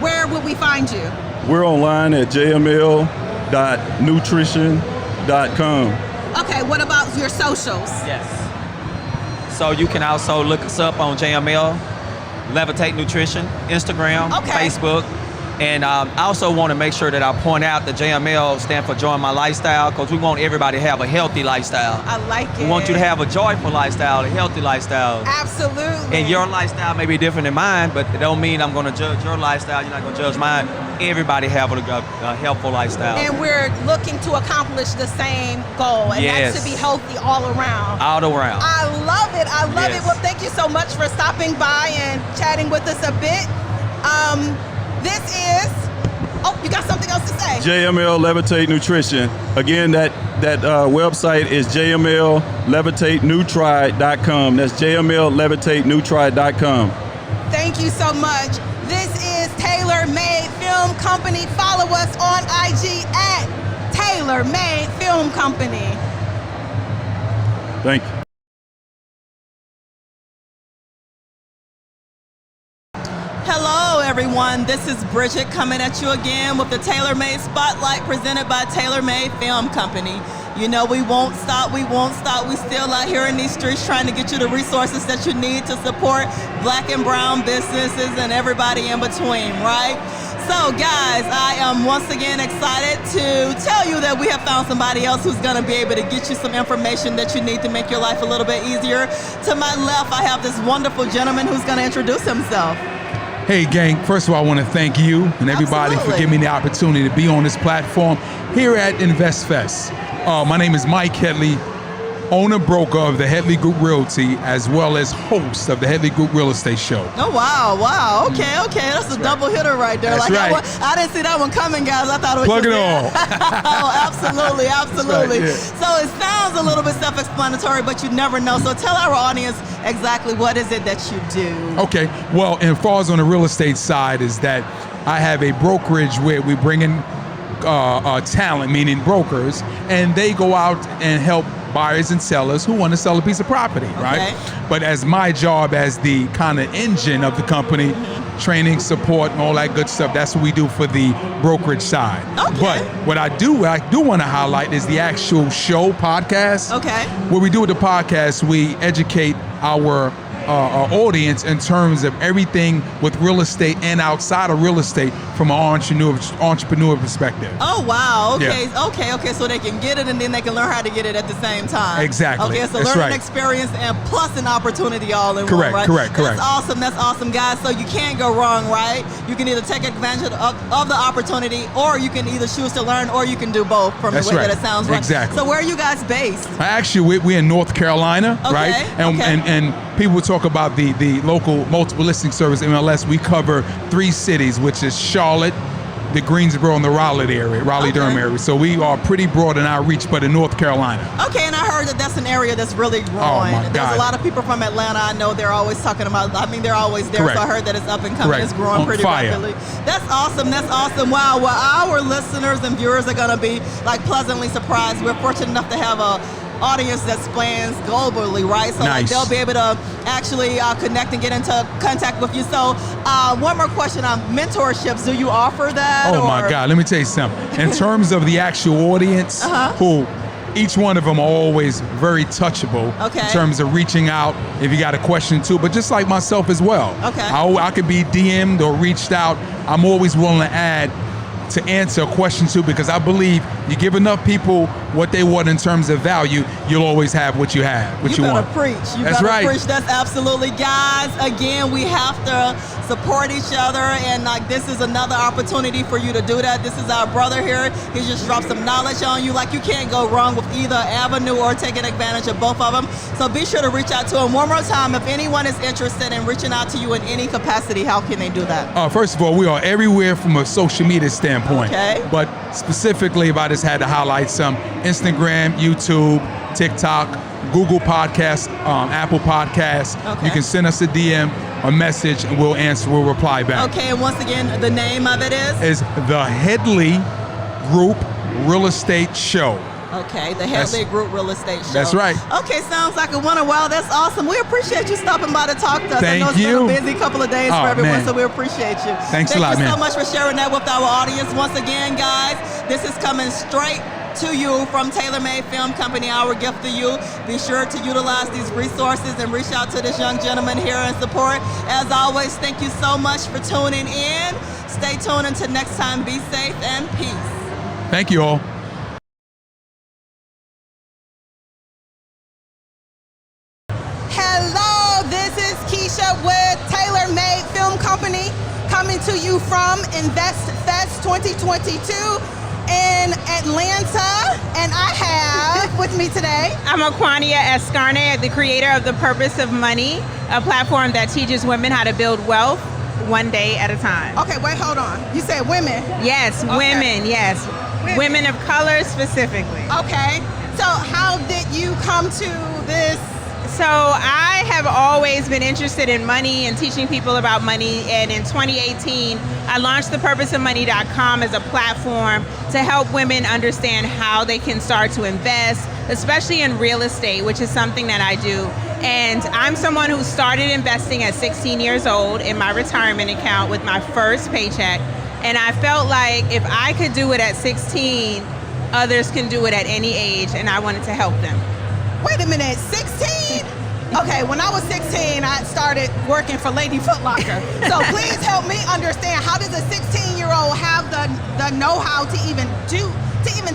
Where would we find you? We're online at jml.nutrition.com. Okay, what about your socials? Yes. So you can also look us up on JML, Levitate Nutrition, Instagram, Facebook. And I also want to make sure that I point out that JML stands for Join My Lifestyle, because we want everybody to have a healthy lifestyle. I like it. We want you to have a joyful lifestyle, a healthy lifestyle. Absolutely. And your lifestyle may be different than mine, but it don't mean I'm going to judge your lifestyle. You're not going to judge mine. Everybody have a healthful lifestyle. And we're looking to accomplish the same goal, and that's to be healthy all around. All around. I love it. I love it. Well, thank you so much for stopping by and chatting with us a bit. This is, you got something else to say? JML Levitate Nutrition. Again, that website is jmllevitatenutri.com. That's jmllevitatenutri.com. Thank you so much. This is Taylormade Film Company. Follow us on IG at Taylormade Film Company. Thank you. Hello everyone, this is Bridget coming at you again with the Taylormade Spotlight presented by Taylormade Film Company. We won't stop, we still out here in these streets trying to get you the resources that you need to support black and brown businesses and everybody in between, right? So guys, I am once again excited to tell you that we have found somebody else who's gonna be able to get you some information that you need to make your life a little bit easier. To my left, I have this wonderful gentleman who's gonna introduce himself. Hey gang, first of all, I want to thank you and everybody for giving me the opportunity to be on this platform here at InvestFest. My name is Mike Headley, owner broker of the Headley Group Realty, as well as host of the Headley Group Real Estate Show. Oh wow, okay, that's a double hitter right there. That's like right. I didn't see that one coming, guys. I thought it was Plug just it all. Oh, absolutely. Right, yeah. So it sounds a little bit self-explanatory, but you never know. So tell our audience exactly what is it that you do. Okay, well, as far as on the real estate side is that I have a brokerage where we bring in talent, meaning brokers, and they go out and help buyers and sellers who want to sell a piece of property, right? But as my job as the kind of engine of the company, training, support, and all that good stuff, that's what we do for the brokerage side. But what I do want to highlight is the actual show podcast. What we do with the podcast, we educate our audience in terms of everything with real estate and outside of real estate from an entrepreneur perspective. Oh wow, okay, Yeah. okay, so they can get it and then they can learn how to get it at the same time. Exactly. Okay, so That's learning right. experience and plus an opportunity all in Correct, one, right? correct. That's awesome, guys. So you can't go wrong, right? You can either take advantage of the opportunity, or you can either choose to learn, or you can do both from That's the way right. that it sounds, right? Exactly. So where are you guys based? Actually, we're in North Carolina, right? And people talk talk about the local multiple listing service, MLS, we cover 3 cities, which is Charlotte, the Greensboro, and the Raleigh-Durham area. So we are pretty broad in our reach, but in North Carolina. Okay, and I heard that that's an area that's really growing. Oh my God. There's a lot of people from Atlanta. I know they're always talking about. I mean, they're always there. Correct. So I heard that it's up and coming. Correct. It's growing On pretty fire. rapidly. That's awesome. That's awesome. Wow. Well, our listeners and viewers are gonna be like pleasantly surprised. We're fortunate enough to have a audience that spans globally, right? So like, Nice. they'll be able to actually connect and get into contact with you. So one more question on mentorships. Do you offer that? Oh my God, let me tell you something. In terms of the actual audience, who each one of them are always very touchable in terms of reaching out if you got a question too, but just like myself as well. Okay. I could be DM'd or reached out. I'm always willing to add to answer a question too, because I believe you give enough people what they want in terms of value, you'll always have what you have, what you want. You better preach. You That's better right. preach. That's absolutely, guys. Again, we have to support each other, and like this is another opportunity for you to do that. This is our brother here. He just dropped some knowledge on you. Like, you can't go wrong with either avenue or taking advantage of both of them. So be sure to reach out to him. One more time, if anyone is interested in reaching out to you in any capacity, how can they do that? First of all, we are everywhere from a social media standpoint. Okay. But specifically, if I just had to highlight some, Instagram, YouTube, TikTok, Google Podcasts, Apple Podcasts. Okay. You can send us a DM, a message, and we'll answer, we'll reply back. Okay, and once again, the name of it is the Headley Group Real Estate Show. Okay, the Headley Group Real Estate Show. That's right. Okay, sounds like a winner. Wow, that's awesome. We appreciate you stopping by to talk to us. I know it's been a busy couple of days for everyone, man. so we appreciate you. Thanks a lot, Thank you man. so much for sharing that with our audience. Once again, guys, this is coming straight to you from Taylormade Film Company, our gift to you. Be sure to utilize these resources and reach out to this young gentleman here and support. As always, thank you so much for tuning in. Stay tuned until next time. Be safe and peace. Thank you all. Hello, this is Keisha with Taylormade Film Company, coming to you from InvestFest 2022 in Atlanta, and I have with me today. I'm Aquania Escarne, the creator of The Purpose of Money, a platform that teaches women how to build wealth one day at a time. Okay, wait, hold on. You said women? Yes, Okay. women, yes. Women of color specifically. Okay, so how did you come to this? So I have always been interested in money and teaching people about money, and in 2018 I launched thepurposeofmoney.com as a platform to help women understand how they can start to invest, especially in real estate, which is something that I do. And I'm someone who started investing at 16 years old in my retirement account with my first paycheck, and I felt like if I could do it at 16, others can do it at any age, and I wanted to help them. Wait a minute, 16? Okay, when I was 16, I started working for Lady Foot Locker. So please help me understand, how does a 16-year-old have the know-how to even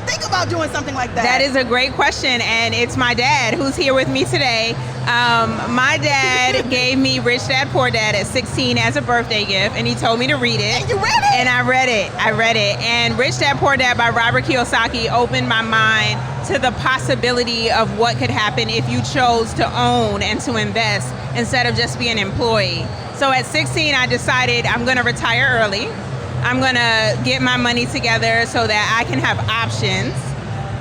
think about doing something like that? That is a great question, and it's my dad who's here with me today. My dad gave me Rich Dad Poor Dad at 16 as a birthday gift, and he told me to read it. And you read it? And I read it. And Rich Dad Poor Dad by Robert Kiyosaki opened my mind to the possibility of what could happen if you chose to own and to invest instead of just be an employee. So at 16, I decided I'm gonna retire early. I'm gonna get my money together so that I can have options.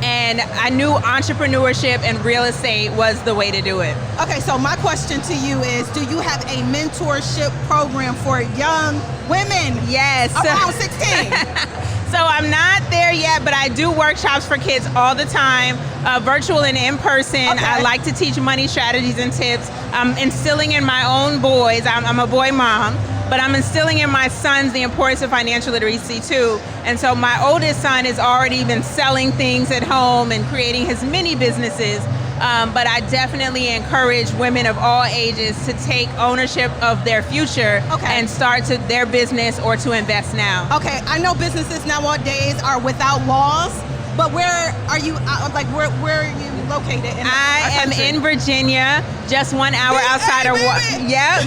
And I knew entrepreneurship and real estate was the way to do it. Okay, so my question to you is, do you have a mentorship program for young women? Yes. Around 16? So I'm not there yet, but I do workshops for kids all the time, virtual and in person. Okay. I like to teach money strategies and tips. I'm instilling in my own boys, I'm a boy mom, but I'm instilling in my sons the importance of financial literacy too. And so my oldest son has already been selling things at home and creating his mini businesses. But I definitely encourage women of all ages to take ownership of their future and start to their business or to invest now. Okay, I know businesses nowadays are without laws, but where are you, where are you located? I am in Virginia, just 1 hour outside of,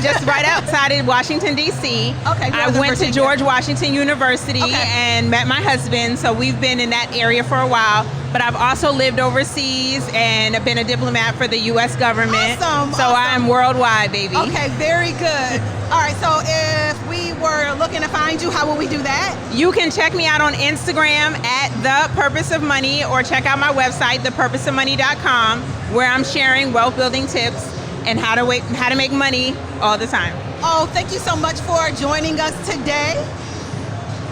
just right outside of Washington, D.C. Okay, I went to George Washington University and met my husband, so we've been in that area for a while. but I've also lived overseas and been a diplomat for the U.S. government. Awesome, so awesome. I'm worldwide, baby. Okay, very good. All right, so if we were looking to find you, how will we do that? You can check me out on Instagram at The Purpose of Money, or check out my website, thepurposeofmoney.com, where I'm sharing wealth building tips and how to make money all the time. Oh, thank you so much for joining us today.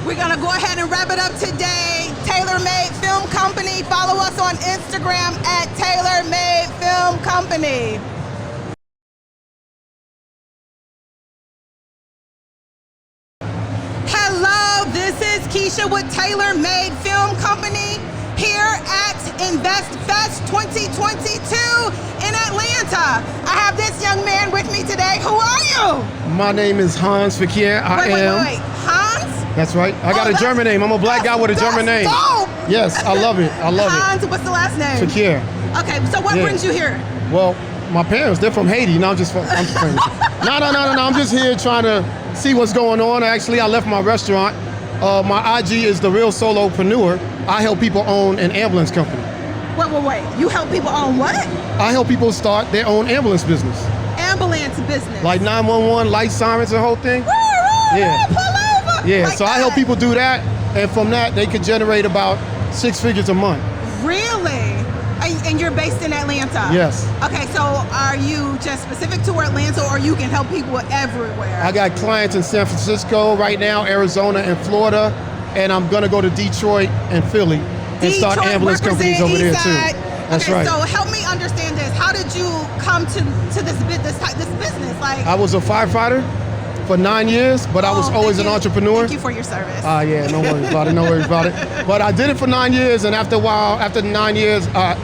We're gonna go ahead and wrap it up today. Taylormade Film Company. Follow us on Instagram at Taylormade Film Company. Hello, this is Keisha with Taylormade Film Company here at InvestFest 2022 in Atlanta. I have this young man with me today. Who are you? My name is Hans Fakir. Wait. Hans? That's right. I got a German name. I'm a black guy with a German name. Dope. Yes, I love it. I love Hans, what's the last name? it. Fakir. Okay, so what brings you here? Well, my parents, they're from Haiti. No, I'm just playing. No. I'm just here trying to see what's going on. Actually, I left my restaurant. My IG is The Real Solopreneur. I help people own an ambulance company. Wait. You help people own what? I help people start their own ambulance business. Ambulance business. Like 911, light sirens, the whole thing. Yeah. Pull over. Yeah, Like so I help people do that, and from that, they could generate about 6 figures a month. Really? And you're based in Atlanta? Yes. Okay, so are you just specific to Atlanta, or you can help people everywhere? I got clients in San Francisco right now, Arizona, and Florida, and I'm gonna go to Detroit and Philly and start ambulance companies over there too. That's right. So help me understand this. How did you come to this business? Like, I was a firefighter for 9 years, but I was always an entrepreneur. Thank you for your service. Yeah, no worries about it. But I did it for 9 years, and after a while, after 9 years, I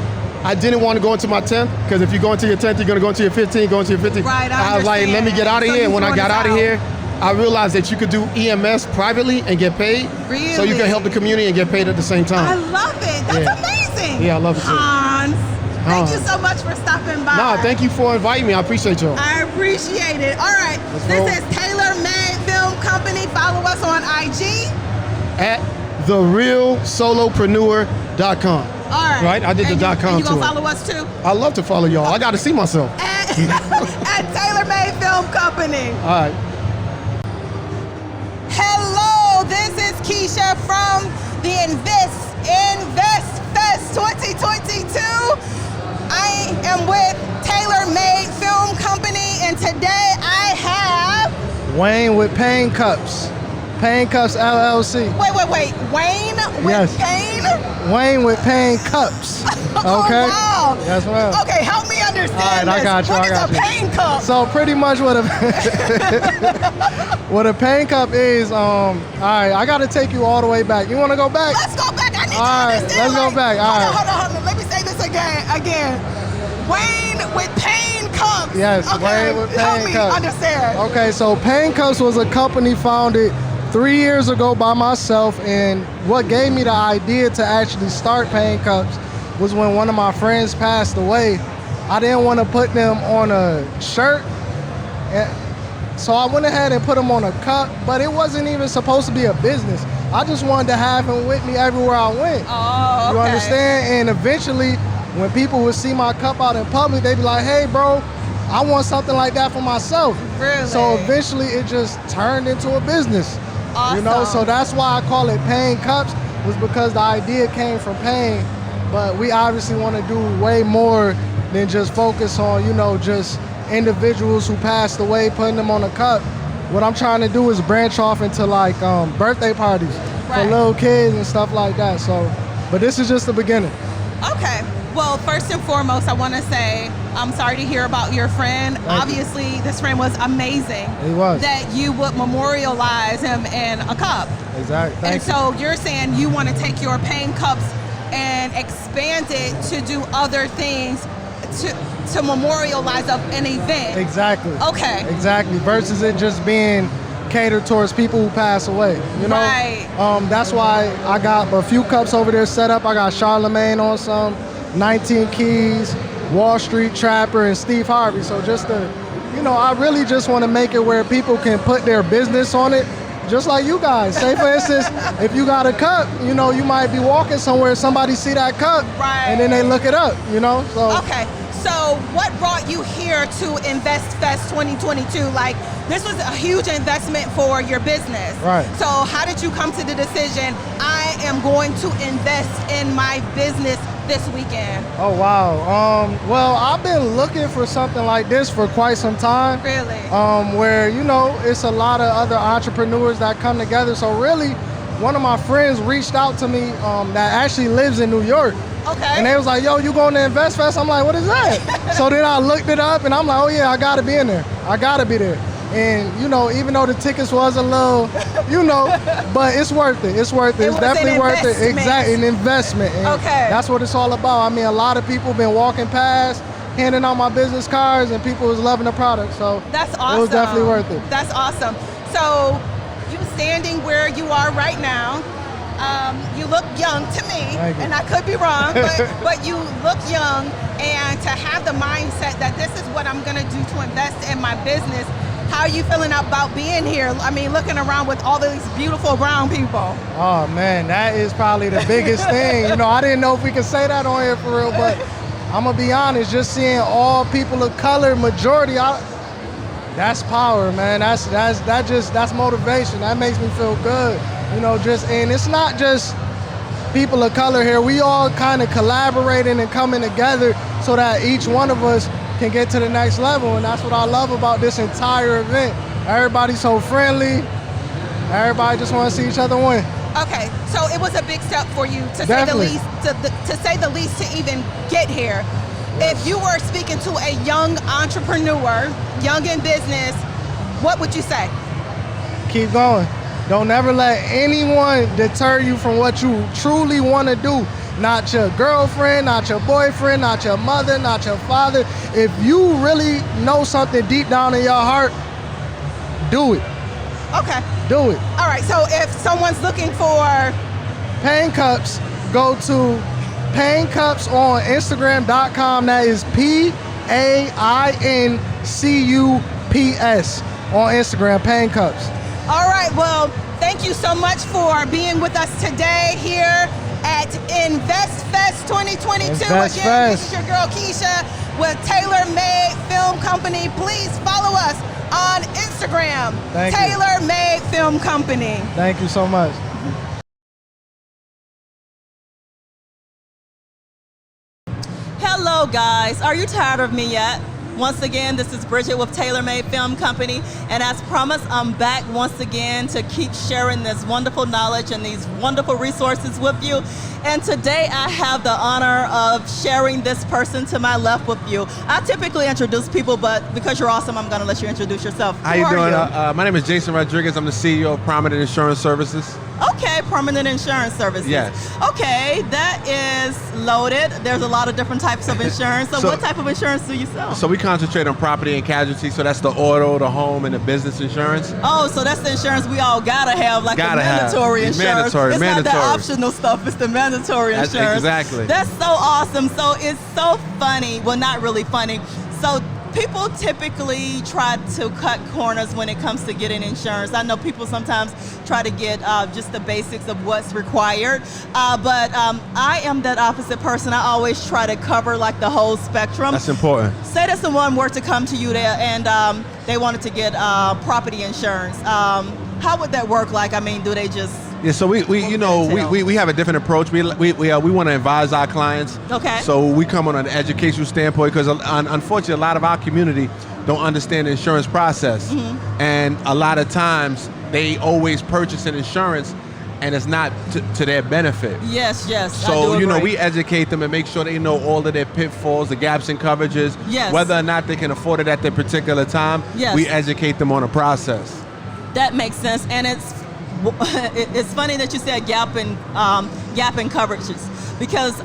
didn't want to go into my 10th, because if you go into your 10th, you're going to go into your 15th, go into your 15th. Right, I was like, let me get out of here. And when I got out of here, I realized that you could do EMS privately and get paid. Really? So you can help the community and get paid at the same time. I love it. That's amazing. Yeah, I love it too. Hans, thank you so much for stopping by. No, thank you for inviting me. I appreciate y'all. I appreciate it. All right, this is Taylormade Film Company. Follow us on IG. At therealsolopreneur.com. All right. Right? I did the .com and you too. gonna follow us too? I love to follow y'all. I got to see myself. At Taylormade Film Company. All right. Hello, this is Keisha from the InvestFest 2022. I am with Taylormade Film Company, and today I have Wayne with Pain Cups. Pain Cups LLC. Wait. Wayne with Pain? Wayne with Pain Cups. Okay. Oh, wow. Yes, ma'am. Okay, help me understand All right, this. I got you. What is a pain cup? So pretty much what a pain cup is. All right, I got to take you all the way back. You want to go back? Let's go back. I need all to right, understand. let's go back. All right. Hold on. Let me say this again. Wayne with Pain Cups. Yes, okay. Wayne with Pain Help me Cups. understand. Okay, so Pain Cups was a company founded 3 years ago by myself, and what gave me the idea to actually start Pain Cups was when one of my friends passed away. I didn't want to put them on a shirt, so I went ahead and put them on a cup, but it wasn't even supposed to be a business. I just wanted to have him with me everywhere I went. Oh, okay. You understand? And eventually, when people would see my cup out in public, they'd be like, hey, bro, I want something like that for myself. Really? So eventually, it just turned into a business. Awesome. You know, so that's why I call it Pain Cups, was because the idea came from pain. But we obviously want to do way more than just focus on, just individuals who passed away, putting them on a cup. What I'm trying to do is branch off into like birthday parties for little kids and stuff like that. So, but this is just the beginning. Okay. Well, first and foremost, I want to say I'm sorry to hear about your friend. Obviously, this friend was amazing. He was. That you would memorialize him in a cup. Exactly. And so you're saying you want to take your Pain Cups and expand it to do other things to memorialize an event. Exactly. Okay. Exactly. Versus it just being catered towards people who pass away. Right. That's why I got a few cups over there set up. I got Charlemagne on some, 19 Keys, Wall Street Trapper, and Steve Harvey. So just I really just want to make it where people can put their business on it just like you guys. Say for instance, if you got a cup, you know, you might be walking somewhere, somebody see that cup, and then they look it up, you know? So Okay, so what brought you here to InvestFest 2022? Like, this was a huge investment for your business. Right. So how did you come to the decision, I am going to invest in my business this weekend? Oh wow. Well, I've been looking for something like this for quite some time. Really? Where, you know, it's a lot of other entrepreneurs that come together. So really, one of my friends reached out to me that actually lives in New York. Okay. And they was like, yo, you going to InvestFest? I'm like, what is that? So then I looked it up and I'm like, oh yeah, I gotta be in there. I gotta be there. And you know, even though the tickets was a little, you know, but it's worth it. It's worth it. It's definitely worth it. Exactly, an investment. And okay. That's what it's all about. I mean, a lot of people been walking past, handing out my business cards, and people was loving the product. So that's awesome. It was definitely worth it. That's awesome. So you standing where you are right now, you look young to me, and I could be wrong, but you look young, and to have the mindset that this is what I'm gonna do to invest in my business. How are you feeling about being here? I mean, looking around with all these beautiful brown people. Oh man, that is probably the biggest thing. You know, I didn't know if we could say that on here for real, but I'm gonna be honest, just seeing all people of color, majority, that's power, man. That's motivation. That makes me feel good. You know, and it's not just people of color here. We all kind of collaborating and coming together so that each one of us can get to the next level, and that's what I love about this entire event. Everybody's so friendly. Everybody just want to see each other win. Okay, so it was a big step for you, to say the least, to say the least, to even get here. Yes. If you were speaking to a young entrepreneur, young in business, what would you say? Keep going. Don't ever let anyone deter you from what you truly want to do. Not your girlfriend, not your boyfriend, not your mother, not your father. If you really know something deep down in your heart, do it. Okay. Do it. All right, so if someone's looking for Pain Cups, go to Pain Cups on Instagram.com. That is PAINCUPS on Instagram, Pain Cups. All right, well, thank you so much for being with us today here at InvestFest 2022. Again, this is your girl Keisha with Taylormade Film Company. Please follow us on Instagram, Taylormade Film Company. Thank you so much. Hello guys, are you tired of me yet? Once again, this is Bridget with Taylormade Film Company, and as promised, I'm back once again to keep sharing this wonderful knowledge and these wonderful resources with you. And today I have the honor of sharing this person to my left with you. I typically introduce people, but because you're awesome, I'm gonna let you introduce yourself. How you doing? My name is Jason Rodriguez. I'm the CEO of Prominent Insurance Services. Okay, Permanent Insurance Services. Yes. Okay, that is loaded. There's a lot of different types of insurance. So what type of insurance do you sell? So we concentrate on property and casualty. So that's the auto, the home, and the business insurance. Oh, so that's the insurance we all gotta have, like the mandatory insurance. It's not the optional stuff, it's the mandatory insurance. Exactly. That's so awesome. So it's so funny. Well, not really funny. So people typically try to cut corners when it comes to getting insurance. I know people sometimes try to get just the basics of what's required, but I am that opposite person. I always try to cover like the whole spectrum. That's important. Say that someone were to come to you there and they wanted to get property insurance. How would that work? Like, I mean, do they just... Yeah, so we have a different approach. We want to advise our clients. Okay. So we come on an educational standpoint because unfortunately a lot of our community don't understand the insurance process, and a lot of times they always purchase an insurance, and it's not to their benefit. Yes. So we educate them and make sure they know all of their pitfalls, the gaps in coverages, whether or not they can afford it at their particular time. Yes. We educate them on a process. That makes sense, and it's funny that you said gap in coverages, because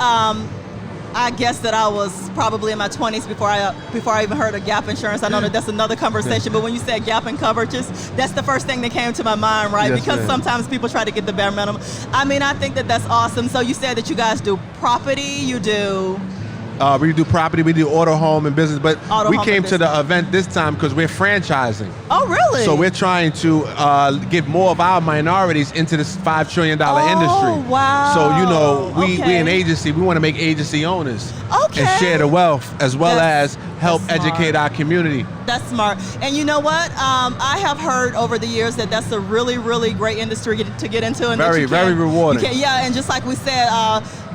I guess that I was probably in my 20s before I even heard of gap insurance. I know that's another conversation, but when you said gap in coverages, that's the first thing that came to my mind, right? Yes, because ma'am. sometimes people try to get the bare minimum. I mean, I think that that's awesome. So you said that you guys do property, you do We do property, we do auto, home, and business. But Auto, we home, came and to the business. event this time because we're franchising. Oh, really? So we're trying to get more of our minorities into this $5 trillion industry. Wow. So, you know, we Okay. an agency, we want to make agency owners. Okay. And share the wealth as well as help that's smart. educate our community. That's smart. And you know what? I have heard over the years that that's a really, really great industry to get into. And that Very, you very rewarding. Yeah, and just like we said,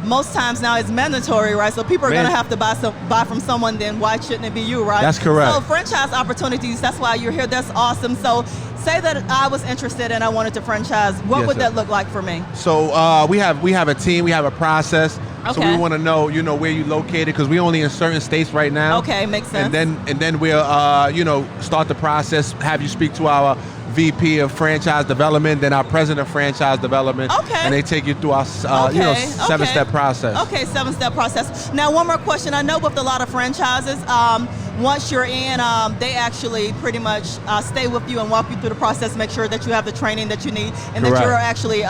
most times now it's mandatory, right? So people are going to have to buy from someone, then why shouldn't it be you, right? That's correct. So franchise opportunities, that's why you're here. That's awesome. So say that I was interested and I wanted to franchise. What Yes, would sir. that look like for me? So we have a team, we have a process. So Okay. we want to know, you know, where you located because we only in certain states right now. Okay, makes sense. And then we'll you know, start the process. Have you speak to our VP of franchise development, then our president of franchise development. Okay. And they take you through our you know, 7-step process. Okay, 7-step process. Now, one more question. I know with a lot of franchises, once you're in, they actually pretty much stay with you and walk you through the process, make sure that you have the training that you need, and that Correct. you're actually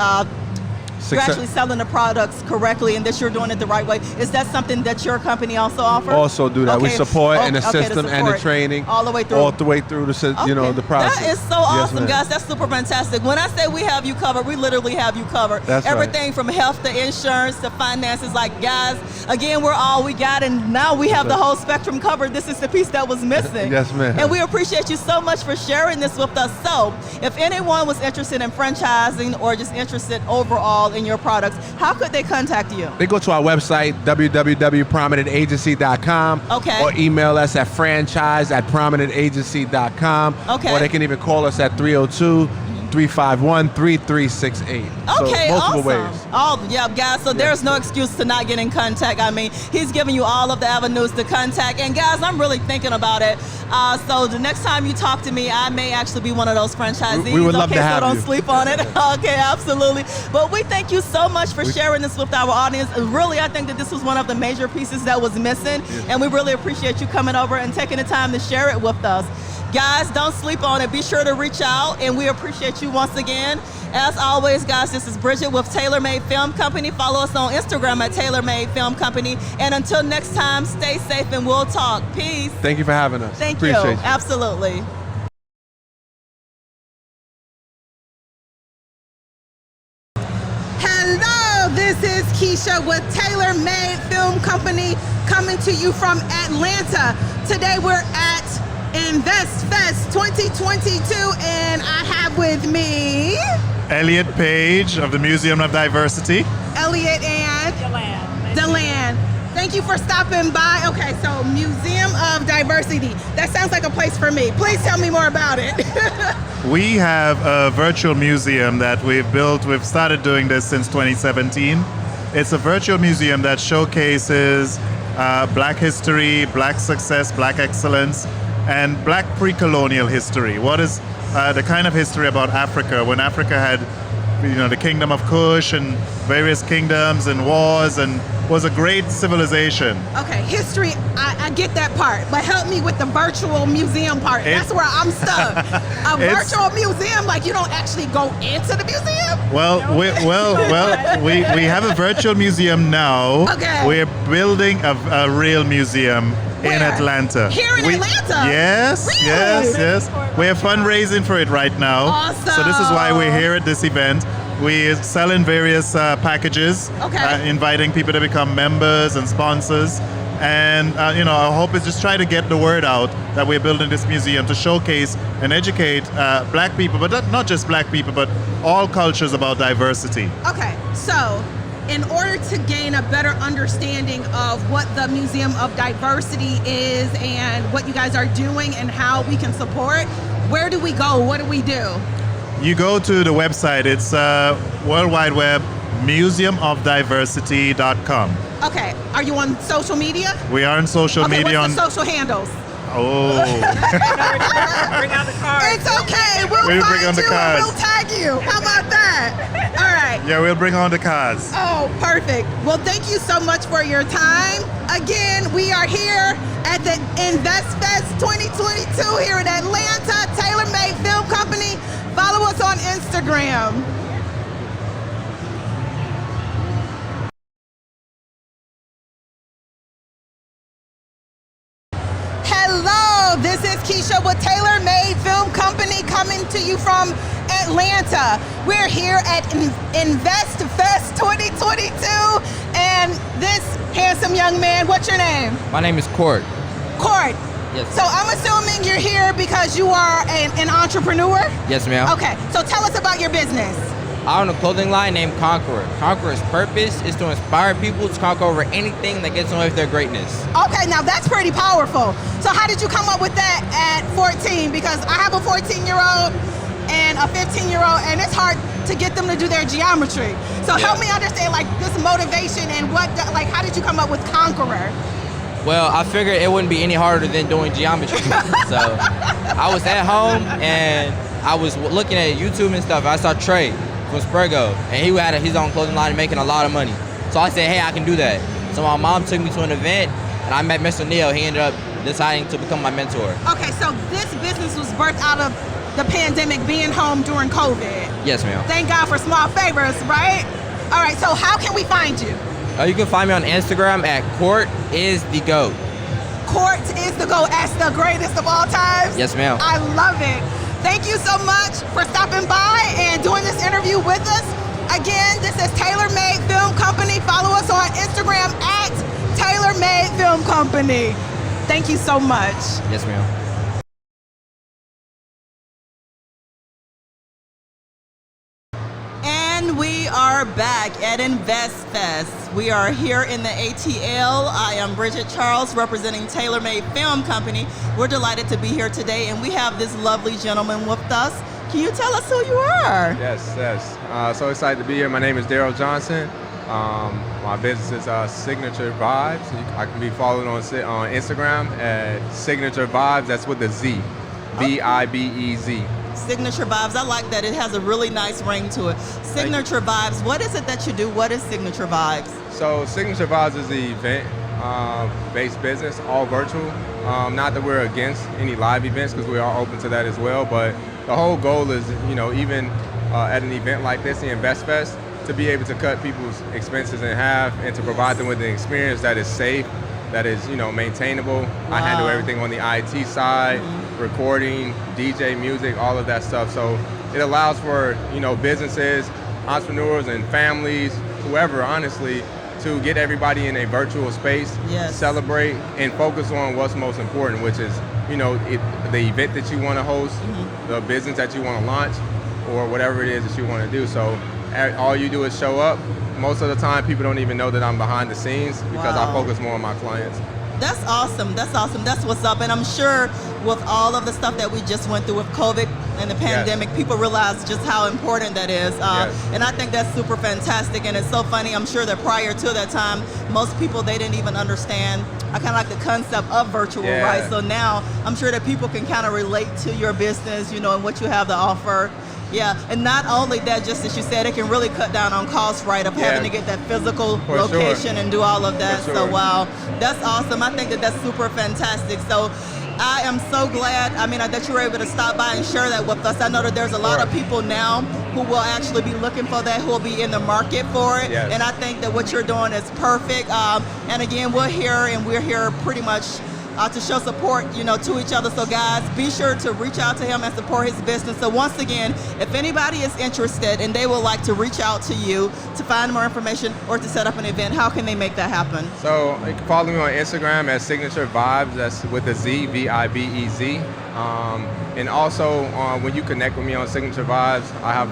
selling the products correctly and that you're doing it the right way. Is that something that your company also offers? Also do that. We support and assist them and the support training. all the way through. All the way through the, you know, the process. That is so Yes, awesome, ma'am. guys. That's super fantastic. When I say we have you covered, we literally have you covered. That's right. Everything from health to insurance to finances. Like, guys, again, we're all we got, and now we have the whole spectrum covered. This is the piece that was missing. Yes, ma'am. And we appreciate you so much for sharing this with us. So, if anyone was interested in franchising or just interested overall in your products, how could they contact you? They go to our website, www.prominentagency.com. Okay. Or email us at franchise@prominentagency.com. Okay. Or they can even call us at 302-351-3368. Okay, so multiple awesome. ways. Oh, yeah, guys, so there's no excuse to not get in contact. I mean, he's giving you all of the avenues to contact. And guys, I'm really thinking about it. So the next time you talk to me, I may actually be one of those franchisees. We would love to have so don't you. sleep on it. Okay, absolutely. But we thank you so much for sharing this with our audience. Really, I think that this was one of the major pieces that was missing. And we really appreciate you coming over and taking the time to share it with us. Guys, don't sleep on it. Be sure to reach out, and we appreciate you once again. As always, guys, this is Bridget with Taylormade Film Company. Follow us on Instagram at Taylormade Film Company. And until next time, stay safe and we'll talk. Peace. Thank you for having us. Thank Appreciate you. Absolutely. Hello, this is Keisha with Taylormade Film Company coming to you from Atlanta. Today we're at InvestFest 2022 and I have with me Elliot Page of the Museum of Diversity. Elliot and Deland. Thank you for stopping by. Okay, so Museum of Diversity. That sounds like a place for me. Please tell me more about it. We have a virtual museum that we've built. We've started doing this since 2017. It's a virtual museum that showcases Black history, Black success, Black excellence, and Black pre-colonial history. What is the kind of history about Africa when Africa had, you know, the Kingdom of Kush and various kingdoms and wars and was a great civilization. Okay, history, I get that part, but help me with the virtual museum part. That's where I'm stuck. A virtual museum, like you don't actually go into the museum? Well, we have a virtual museum now. Okay. We're building a real museum in Atlanta. Here in Atlanta? Yes, Really? yes. We're fundraising for it right now. Awesome. So this is why we're here at this event. We're selling various packages, Okay. inviting people to become members and sponsors. And you know, our hope is just try to get the word out that we're building this museum to showcase and educate Black people, but not just Black people, but all cultures about diversity. Okay, so in order to gain a better understanding of what the Museum of Diversity is and what you guys are doing and how we can support, where do we go? What do we do? You go to the website, it's World Wide Web, museumofdiversity.com. Okay, are you on social media? We are on social Okay, media what's on. the social handles? Oh. Bring out the cards. It's okay. We'll We'll find bring on the you cards. and we'll tag you. How about that? All right. Yeah, we'll bring on the cards. Oh, perfect. Well, thank you so much for your time. Again, we are here at the InvestFest 2022 here in Atlanta, Taylormade Film Company. Follow us on Instagram. This is Keisha with Taylormade Film Company coming to you from Atlanta. We're here at InvestFest 2022, and this handsome young man, what's your name? My name is Court. Court. Yes. So I'm assuming you're here because you are an entrepreneur? Yes, ma'am. Okay, so tell us about your business. I own a clothing line named Conqueror. Conqueror's purpose is to inspire people to conquer over anything that gets in the way of their greatness. Okay, now that's pretty powerful. So how did you come up with that at 14? Because I have a 14-year-old and a 15-year-old, and it's hard to get them to do their geometry. So help me understand like this motivation and how did you come up with Conqueror? Well, I figured it wouldn't be any harder than doing geometry. So I was at home and I was looking at YouTube and stuff. I saw Trey from Sprego, and he had his own clothing line making a lot of money. So I said, hey, I can do that. So my mom took me to an event, and I met Mr. Neil. He ended up deciding to become my mentor. Okay, so this business was birthed out of the pandemic, being home during COVID. Yes, ma'am. Thank God for small favors, right? All right, so how can we find you? You can find me on Instagram at Court is the GOAT. Court is the GOAT as the greatest of all times? Yes, ma'am. I love it. Thank you so much for stopping by and doing this interview with us. Again, this is Taylormade Film Company. Follow us on Instagram at Taylormade Film Company. Thank you so much. Yes, ma'am. And we are back at InvestFest. We are here in the ATL. I am Bridget Charles representing Taylormade Film Company. We're delighted to be here today, and we have this lovely gentleman with us. Can you tell us who you are? Yes. So excited to be here. My name is Daryl Johnson. My business is Signature Vibes. I can be followed on Instagram at Signature Vibes. That's with the Z, V-I-B-E-Z. Signature Vibes. I like that. It has a really nice ring to it. Signature Vibes. What is it that you do? What is Signature Vibes? So Signature Vibes is the event-based business, all virtual. Not that we're against any live events, because we are open to that as well. But the whole goal is, even at an event like this, the InvestFest, to be able to cut people's expenses in half and to provide them with an experience that is safe, that is, maintainable. Wow. I handle everything on the IT side, recording, DJ, music, all of that stuff. So it allows for, businesses, entrepreneurs and families, whoever, honestly, to get everybody in a virtual space, celebrate and focus on what's most important, which is, the event that you want to host, the business that you want to launch, or whatever it is that you want to do. So all you do is show up. Most of the time, people don't even know that I'm behind the scenes because I focus more on my clients. That's awesome. That's awesome. That's what's up. And I'm sure with all of the stuff that we just went through with COVID and the pandemic, people realize just how important that is. And I think that's super fantastic. And it's so funny. I'm sure that prior to that time, most people, they didn't even understand kind of like the concept of virtual, right? So now I'm sure that people can kind of relate to your business, and what you have to offer. Yeah, and not only that, just as you said, it can really cut down on costs, right, of having to get that physical location and do all of that. So, wow, that's awesome. I think that that's super fantastic. So, I am so glad, that you were able to stop by and share that with us. I know that there's a lot of people now who will actually be looking for that, who will be in the market for it. And I think that what you're doing is perfect. And again, we're here pretty much to show support, to each other. So guys, be sure to reach out to him and support his business. So once again, if anybody is interested and they would like to reach out to you to find more information or to set up an event, how can they make that happen? So you can follow me on Instagram at Signature Vibes. That's with the Z, V-I-B-E-Z. And also when you connect with me on Signature Vibes, I have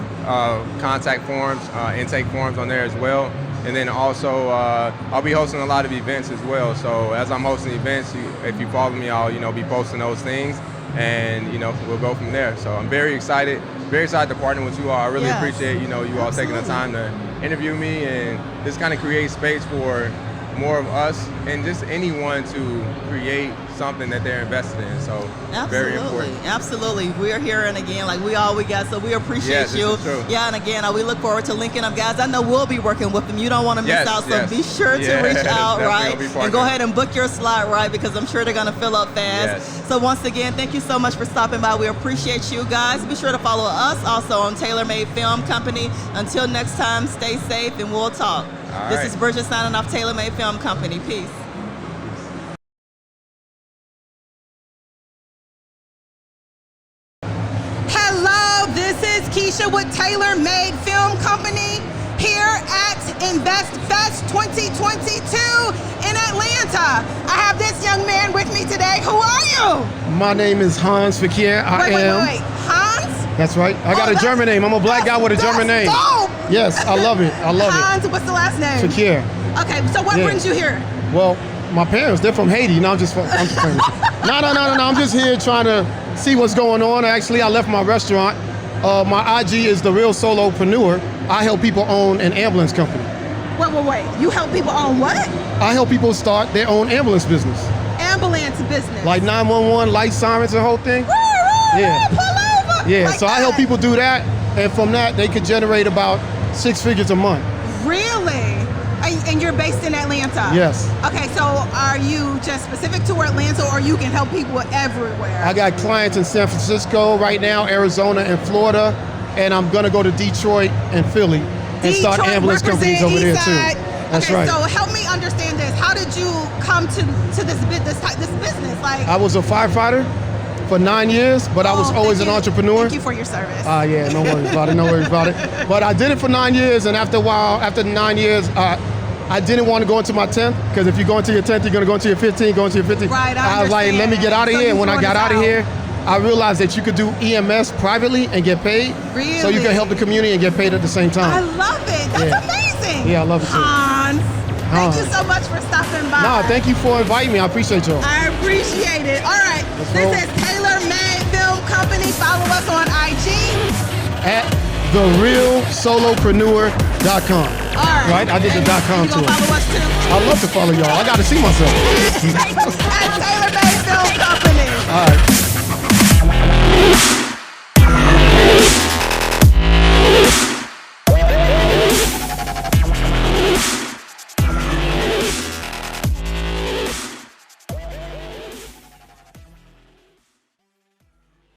contact forms, intake forms on there as well. And then also, I'll be hosting a lot of events as well. So as I'm hosting events, if you follow me, I'll be posting those things, and we'll go from there. So I'm very excited to partner with you all. I really appreciate you all taking the time to interview me and just kind of create space for more of us and just anyone to create something that they're invested in. So very important. Absolutely. We're here, and again, like we got, so we appreciate you. Yeah, and again, we look forward to linking up, guys. I know we'll be working with them. You don't want to miss out, so be sure to reach out, right? And go ahead and book your slot, right? Because I'm sure they're going to fill up fast. So once again, thank you so much for stopping by. We appreciate you guys. Be sure to follow us also on Taylormade Film Company. Until next time, stay safe and we'll talk. This is Bridget signing off, Taylormade Film Company. Peace. Keisha with Taylormade Film Company here at InvestFest 2022 in Atlanta. I have this young man with me today. Who are you? My name is Hans Fakir. Wait. Hans? That's right. I got a German name. I'm a black guy with a German name. Dope. Yes, I love it. I love Hans, what's the last name? it. Fakir. Okay, so what brings you here? Well, my parents, they're from Haiti. No, I'm just playing. No. I'm just here trying to see what's going on. Actually, I left my restaurant. My IG is The Real Solopreneur. I help people own an ambulance company. Wait. You help people own what? I help people start their own ambulance business. Ambulance business. Like 911, light sirens, the whole thing. Yeah. Pull over. Yeah, Like so I help people do that. And from that, they could generate about 6 figures a month. Really? And you're based in Atlanta? Yes. Okay, so are you just specific to Atlanta or you can help people everywhere? I got clients in San Francisco right now, Arizona and Florida, and I'm gonna go to Detroit and Philly and start ambulance companies over there too. That's okay, right. So help me understand this. How did you come to this business? Like, I was a firefighter for 9 years, but I was always an entrepreneur. Thank you for your service. Yeah, no worries about it, no worries about it. But I did it for 9 years, and after a while, after 9 years, I didn't want to go into my 10th, because if you go into your 10th, you're going to go into your 15th, go into your 50th. Right, I was like, let me get out of here. And when I got out of here, I realized that you could do EMS privately and get paid. Really? So you can help the community and get paid at the same time. I love it. That's amazing. Yeah, I love it too. Hans, thank you so much for stopping by. No, thank you for inviting me. I appreciate y'all. I appreciate it. All right, this is Taylormade Film Company. Follow us on IG. At therealsolopreneur.com. All right. Right? I did the .com You too. gonna follow us too? I'd love to follow y'all. I got to see myself. At Taylormade Film Company. All right.